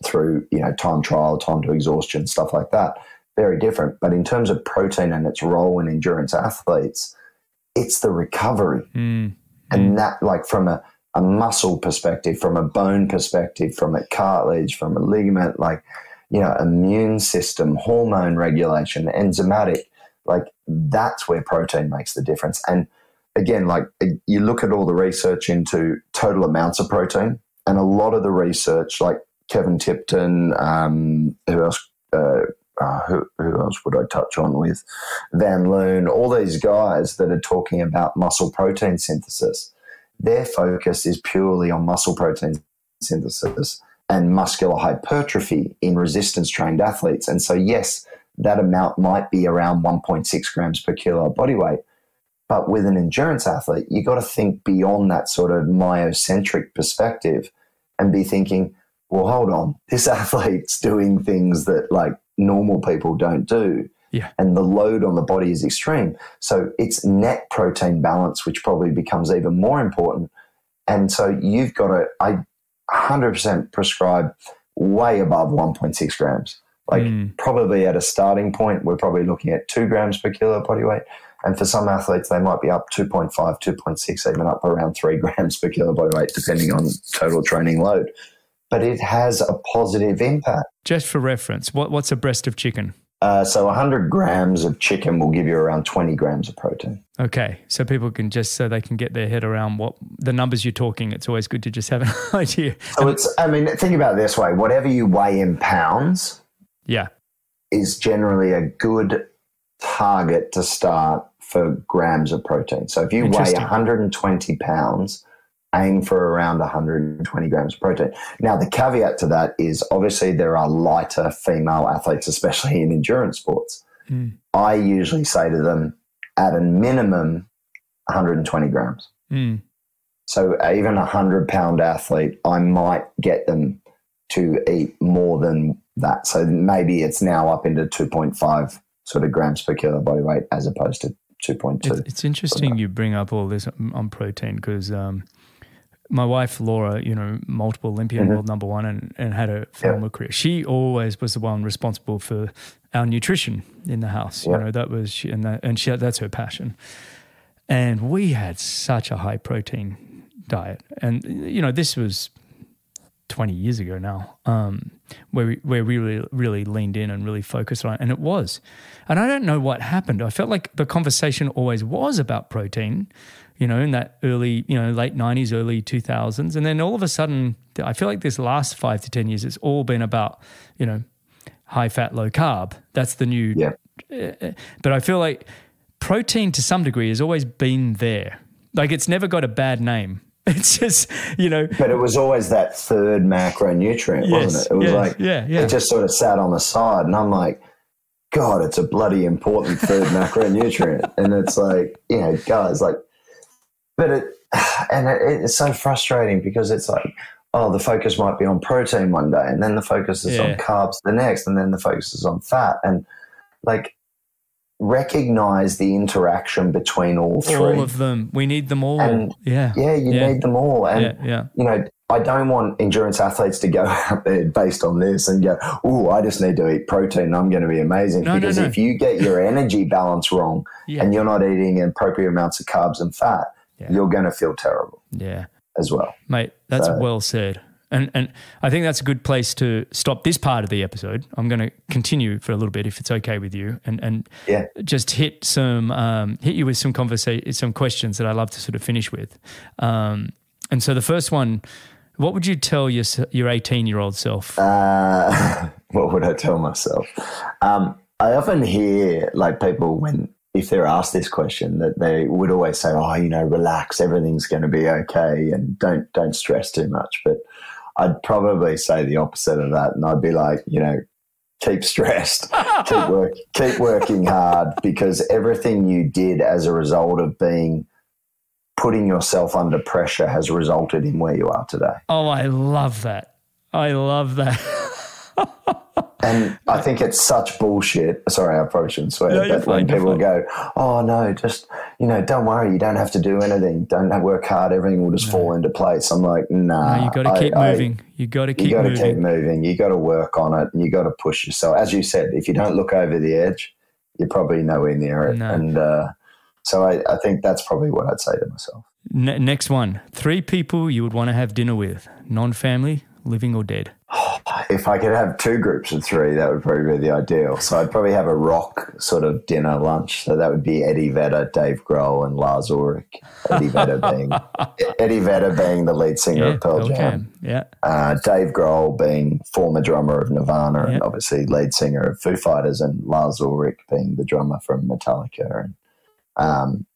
through, time trial, time to exhaustion, stuff like that. Very different. But in terms of protein and its role in endurance athletes, it's the recovery. And that, like from a muscle perspective, from a bone perspective, from a cartilage, from a ligament, like, immune system, hormone regulation, enzymatic, like that's where protein makes the difference. And again, like you look at all the research into total amounts of protein, and a lot of the research, like Kevin Tipton, who else would I touch on with? Van Loon, all these guys that are talking about muscle protein synthesis. Their focus is purely on muscle protein synthesis and muscular hypertrophy in resistance trained athletes. And so, yes, that amount might be around 1.6 grams per kilo of body weight. But with an endurance athlete, you got to think beyond that sort of myocentric perspective and be thinking, well, hold on, this athlete's doing things that like normal people don't do. Yeah. And the load on the body is extreme. So it's net protein balance, which probably becomes even more important. And so you've got to, I 100% prescribe way above 1.6 grams. Like probably at a starting point, we're probably looking at 2 grams per kilo body weight. And for some athletes, they might be up 2.5, 2.6, even up around 3 grams per kilo body weight, depending on total training load. But it has a positive impact. Just for reference, what's a breast of chicken? So 100 grams of chicken will give you around 20 grams of protein. Okay. So people can so they can get their head around what the numbers you're talking. It's always good to just have an idea. So think about it this way. Whatever you weigh in pounds is generally a good target to start for grams of protein. So if you weigh 120 pounds, aim for around 120 grams of protein. Now, the caveat to that is obviously there are lighter female athletes, especially in endurance sports. I usually say to them, at a minimum, 120 grams. So even a 100-pound athlete, I might get them to eat more than that. So maybe it's now up into 2.5 sort of grams per kilo body weight as opposed to 2.2. It's interesting you bring up all this on protein because my wife, Laura, multiple Olympian, world number one, and had a phenomenal career. She always was the one responsible for our nutrition in the house. That was that's her passion. And we had such a high protein diet, and this was 20 years ago now, where we really leaned in and really focused on it, and it was. And I don't know what happened. I felt like the conversation always was about protein, in that early, late 90s, early 2000s. And then all of a sudden, I feel like this last 5 to 10 years, it's all been about, high fat, low carb. That's the new. But I feel like protein to some degree has always been there. Like it's never got a bad name. It's just, But it was always that third macronutrient, wasn't it? It was it just sort of sat on the side. And I'm like, God, it's a bloody important third macronutrient. And it's like, guys, like, but it's so frustrating because it's like, oh, the focus might be on protein one day and then the focus is on carbs the next and then the focus is on fat. And like, recognize the interaction between all three. All of them. We need them all. And you need them all. And, I don't want endurance athletes to go out there based on this and go, oh, I just need to eat protein. I'm going to be amazing. Because if you get your energy balance wrong and you're not eating appropriate amounts of carbs and fat, you're going to feel terrible as well. Mate, that's well said. And I think that's a good place to stop this part of the episode. I'm going to continue for a little bit if it's okay with you, and just hit you with some questions that I love to sort of finish with. And so the first one, what would you tell your 18-year-old self? What would I tell myself? I often hear like people if they're asked this question that they would always say, oh, relax, everything's going to be okay, and don't stress too much. But I'd probably say the opposite of that. And I'd be like, keep stressed, keep working hard, because everything you did as a result of putting yourself under pressure has resulted in where you are today. Oh, I love that. And I think it's such bullshit. Sorry, I probably shouldn't swear. But when people go, oh, no, just, don't worry. You don't have to do anything. Don't work hard. Everything will just fall into place. I'm like, nah. No, you got to keep moving. You got to keep moving. You got to work on it, and you got to push yourself. As you said, if you don't look over the edge, you're probably nowhere near it. No. And so I think that's probably what I'd say to myself. Next one. 3 people you would want to have dinner with, non-family, living or dead. If I could have 2 groups of 3, that would probably be the ideal. So I'd probably have a rock sort of dinner lunch. So that would be Eddie Vedder, Dave Grohl, and Lars Ulrich. Eddie Vedder being the lead singer of Pearl Jam. Dave Grohl being former drummer of Nirvana and obviously lead singer of Foo Fighters, and Lars Ulrich being the drummer from Metallica. And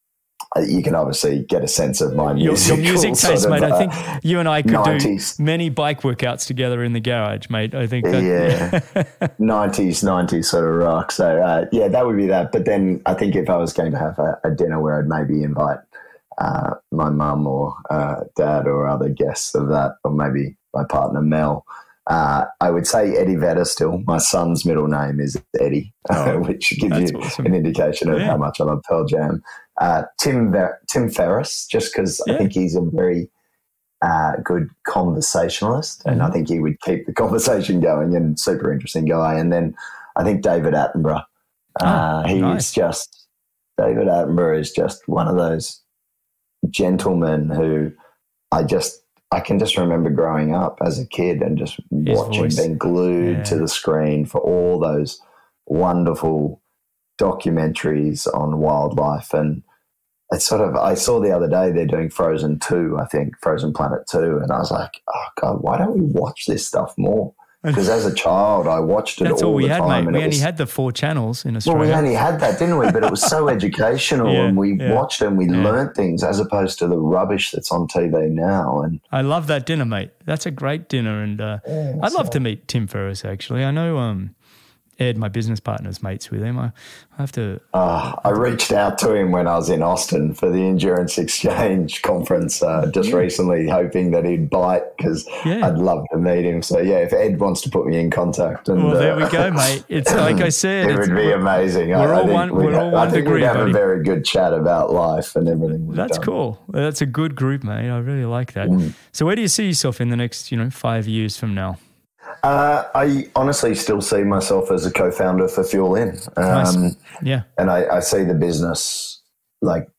you can obviously get a sense of my your music taste, mate. I think you and I could 90s. do many bike workouts together in the garage, mate. I think that, 90s sort of rock. So yeah, that would be that. But then I think if I was going to have a dinner where I'd maybe invite my mum or dad or other guests of that, or maybe my partner Mel, I would say Eddie Vedder still. My son's middle name is Eddie, which gives you an indication of how much I love Pearl Jam. Tim Ferriss, just because I think he's a very good conversationalist, and I think he would keep the conversation going, and super interesting guy. And then I think David Attenborough. David Attenborough is just one of those gentlemen who I can just remember growing up as a kid and just watching, being glued to the screen for all those wonderful documentaries on wildlife. And it's sort of, I saw the other day they're doing Frozen 2, I think, Frozen Planet 2, and I was like, oh God, why don't we watch this stuff more? Because as a child, I watched it all the time. That's all we had, mate. We only had the 4 channels in Australia. Well, we only had that, didn't we? But it was so educational, and we watched and we learnt things as opposed to the rubbish that's on TV now. And I love that dinner, mate. That's a great dinner, and I'd love to meet Tim Ferriss, actually. I know Ed, my business partner's mates with him. I have to... I reached out to him when I was in Austin for the Endurance Exchange conference just recently, hoping that he'd bite, because I'd love to meet him. So, yeah, if Ed wants to put me in contact. And, well, there we go, mate. It's like I said. It would be amazing. I think we'd have a very good chat about life and everything. That's cool. That's a good group, mate. I really like that. So where do you see yourself in the next 5 years from now? I honestly still see myself as a co-founder for FuelIn. Nice. Yeah. And I see the business like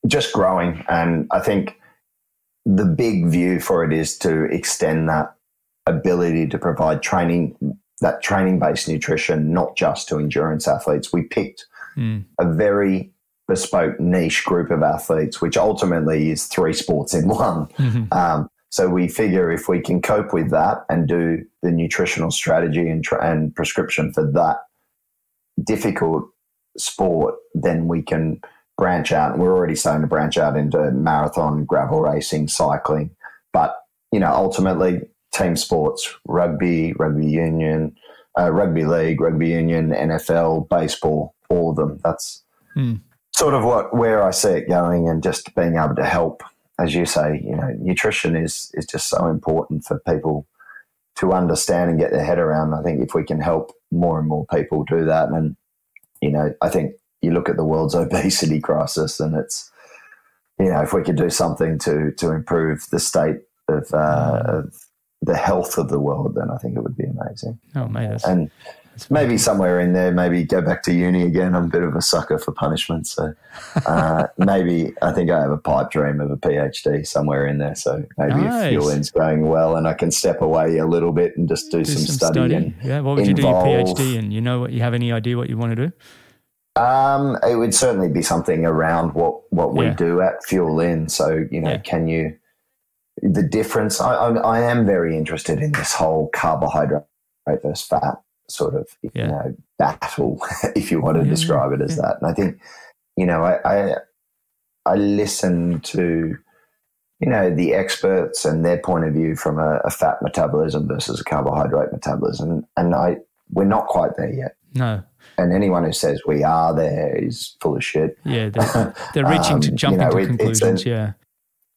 just growing. And I think the big view for it is to extend that ability to provide training, that training-based nutrition, not just to endurance athletes. We picked a very bespoke niche group of athletes, which ultimately is 3 sports in one. So we figure if we can cope with that and do the nutritional strategy and prescription for that difficult sport, then we can branch out. And we're already starting to branch out into marathon, gravel racing, cycling. But, ultimately team sports, rugby union, rugby league, rugby union, NFL, baseball, all of them. That's sort of where I see it going, and just being able to help. As you say, nutrition is just so important for people to understand and get their head around. I think if we can help more and more people do that, and, I think you look at the world's obesity crisis, and it's, if we could do something to improve the state of the health of the world, then I think it would be amazing. Oh, mate. And maybe somewhere in there, maybe go back to uni again. I'm a bit of a sucker for punishment. So maybe I think I have a pipe dream of a PhD somewhere in there. So maybe if FuelIn's going well and I can step away a little bit and just do some study. And what would you do your PhD in? You have any idea what you want to do? It would certainly be something around what we do at FuelIn. So, can you, the difference, I am very interested in this whole carbohydrate versus fat sort of battle, if you want to describe it as that. And I think I listen to the experts and their point of view from a fat metabolism versus a carbohydrate metabolism, and we're not quite there yet. No. And anyone who says we are there is full of shit. Yeah, they're reaching to jump into conclusions.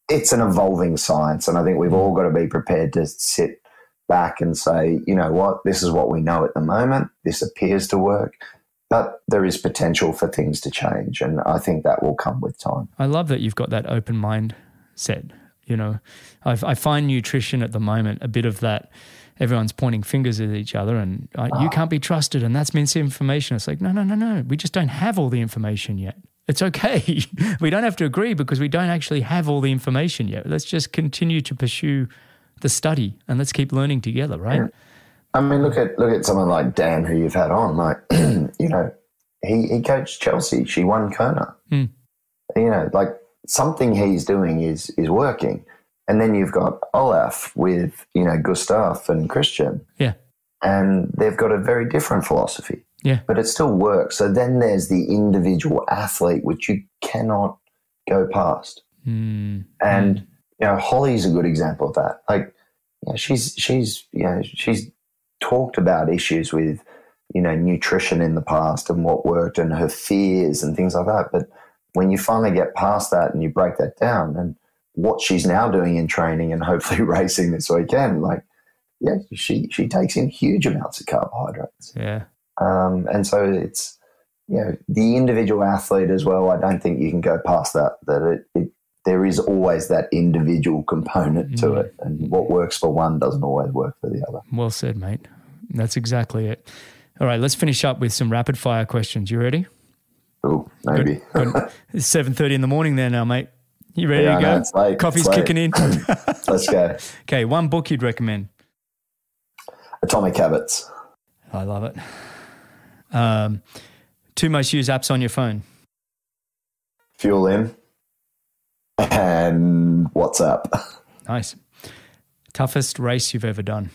It's an evolving science, and I think we've all got to be prepared to sit back and say, this is what we know at the moment. This appears to work, but there is potential for things to change, and I think that will come with time. I love that you've got that open mindset. I find nutrition at the moment a bit of that. Everyone's pointing fingers at each other, and you can't be trusted, and that's misinformation. It's like, no. We just don't have all the information yet. It's okay. We don't have to agree because we don't actually have all the information yet. Let's just continue to pursue the study, and let's keep learning together, right? I mean, look at someone like Dan, who you've had on. Like, he coached Chelsea. She won Kona. Like something he's doing is working. And then you've got Olaf with Gustav and Christian. Yeah, and they've got a very different philosophy. Yeah, but it still works. So then there's the individual athlete, which you cannot go past. And, you know, Holly's a good example of that. Like, you know, she's talked about issues with, you know, nutrition in the past and what worked and her fears and things like that. But when you finally get past that and you break that down, and what she's now doing in training and hopefully racing this weekend, like, yeah, she takes in huge amounts of carbohydrates. Yeah. And so it's, you know, the individual athlete as well. I don't think you can go past that there is always that individual component to it, and what works for one doesn't always work for the other. Well said, mate. That's exactly it. All right, let's finish up with some rapid fire questions. You ready? Oh, maybe. Good. It's 7:30 in the morning there now, mate. You ready to go? No, it's late. Coffee's kicking in. Let's go. Okay, one book you'd recommend? Atomic Habits. I love it. 2 most used apps on your phone? FuelIn and WhatsApp. Nice. Toughest race you've ever done?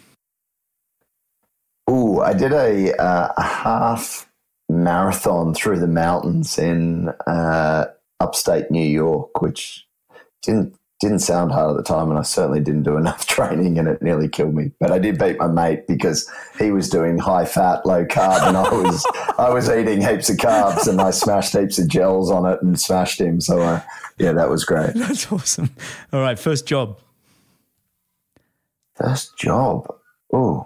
Ooh, I did a half marathon through the mountains in upstate New York, which didn't sound hard at the time, and I certainly didn't do enough training, and it nearly killed me. But I did beat my mate because he was doing high fat, low carb, and I was eating heaps of carbs, and I smashed heaps of gels on it and smashed him. So yeah, that was great. That's awesome. All right, first job. First job. Ooh,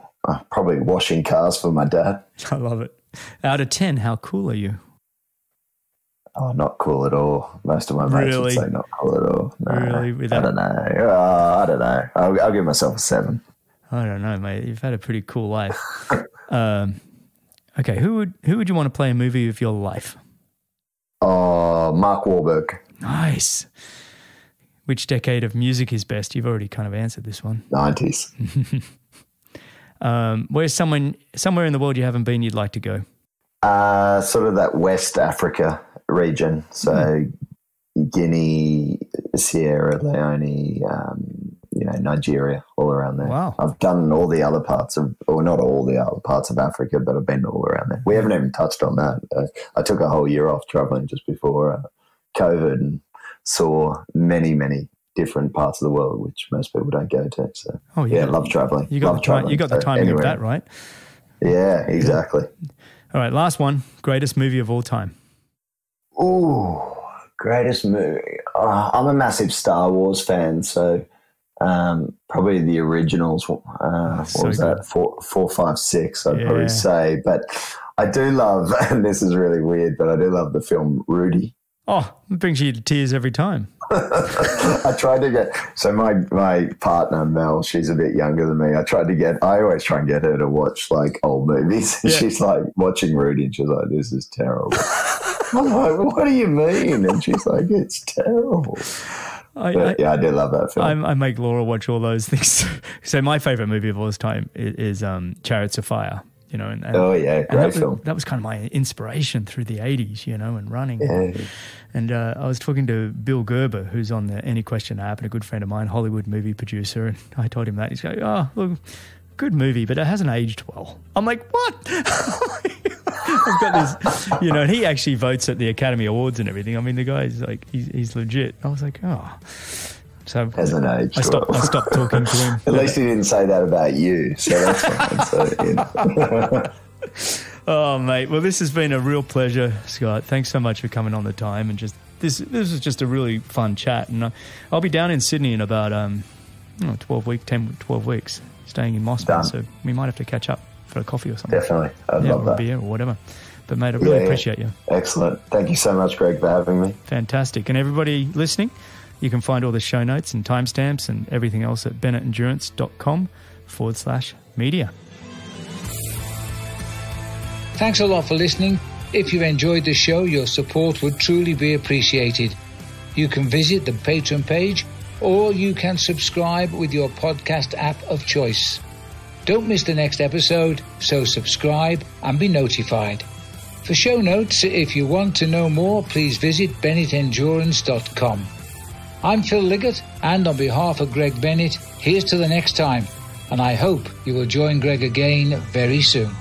probably washing cars for my dad. I love it. Out of 10, how cool are you? Oh, not cool at all. Most of my mates would say not cool at all. No, really? I don't know. I don't know. I'll give myself a 7. I don't know, mate. You've had a pretty cool life. Okay, who would you want to play a movie of your life? Oh, Mark Wahlberg. Nice. Which decade of music is best? You've already kind of answered this one. 90s. Where's somewhere in the world you haven't been you'd like to go? Sort of that West Africa region. So Guinea, Sierra Leone, Nigeria, all around there. Wow. I've done all the other parts not all the other parts of Africa, but I've been all around there. We haven't even touched on that. I took a whole year off traveling just before COVID and saw many, many different parts of the world, which most people don't go to. So love traveling. You got the timing of that, right? Yeah, exactly. All right, last one. Greatest movie of all time? Ooh, greatest movie. I'm a massive Star Wars fan, so probably the originals. What was that? 4, 5, 6, I'd probably say. But I do love, and this is really weird, but I do love the film Rudy. Oh, it brings you to tears every time. I tried to get, so my partner, Mel, she's a bit younger than me. I always try and get her to watch like old movies. Yeah. She's like watching Rudy and she's like, this is terrible. I'm like, what do you mean? And she's like, it's terrible. I do love that film. I make Laura watch all those things. So my favorite movie of all time is Chariots of Fire. You know, great film. That was kind of my inspiration through the 80s, you know, and running. Yeah. And I was talking to Bill Gerber, who's on the Any Question app and a good friend of mine, Hollywood movie producer. And I told him that. He's going, oh, look, good movie, but it hasn't aged well. I'm like, what? I've got this, you know, and he actually votes at the Academy Awards and everything. I mean, the guy's like, he's legit. I was like, oh. So hasn't aged. I stopped talking to him. At least he didn't say that about you, so that's fine. So, yeah. Oh, mate. Well, this has been a real pleasure, Scott. Thanks so much for coming on the time, and just this was just a really fun chat. And I'll be down in Sydney in about 12 weeks, staying in Moscow. So we might have to catch up for a coffee or something. Definitely, I'd love that. Or a beer or whatever. But mate, I really appreciate you. Excellent. Thank you so much, Greg, for having me. Fantastic. And everybody listening, you can find all the show notes and timestamps and everything else at bennettendurance.com/media. Thanks a lot for listening. If you've enjoyed the show, your support would truly be appreciated. You can visit the Patreon page, or you can subscribe with your podcast app of choice. Don't miss the next episode, so subscribe and be notified. For show notes, if you want to know more, please visit bennettendurance.com. I'm Phil Liggett, and on behalf of Greg Bennett, here's to the next time, and I hope you will join Greg again very soon.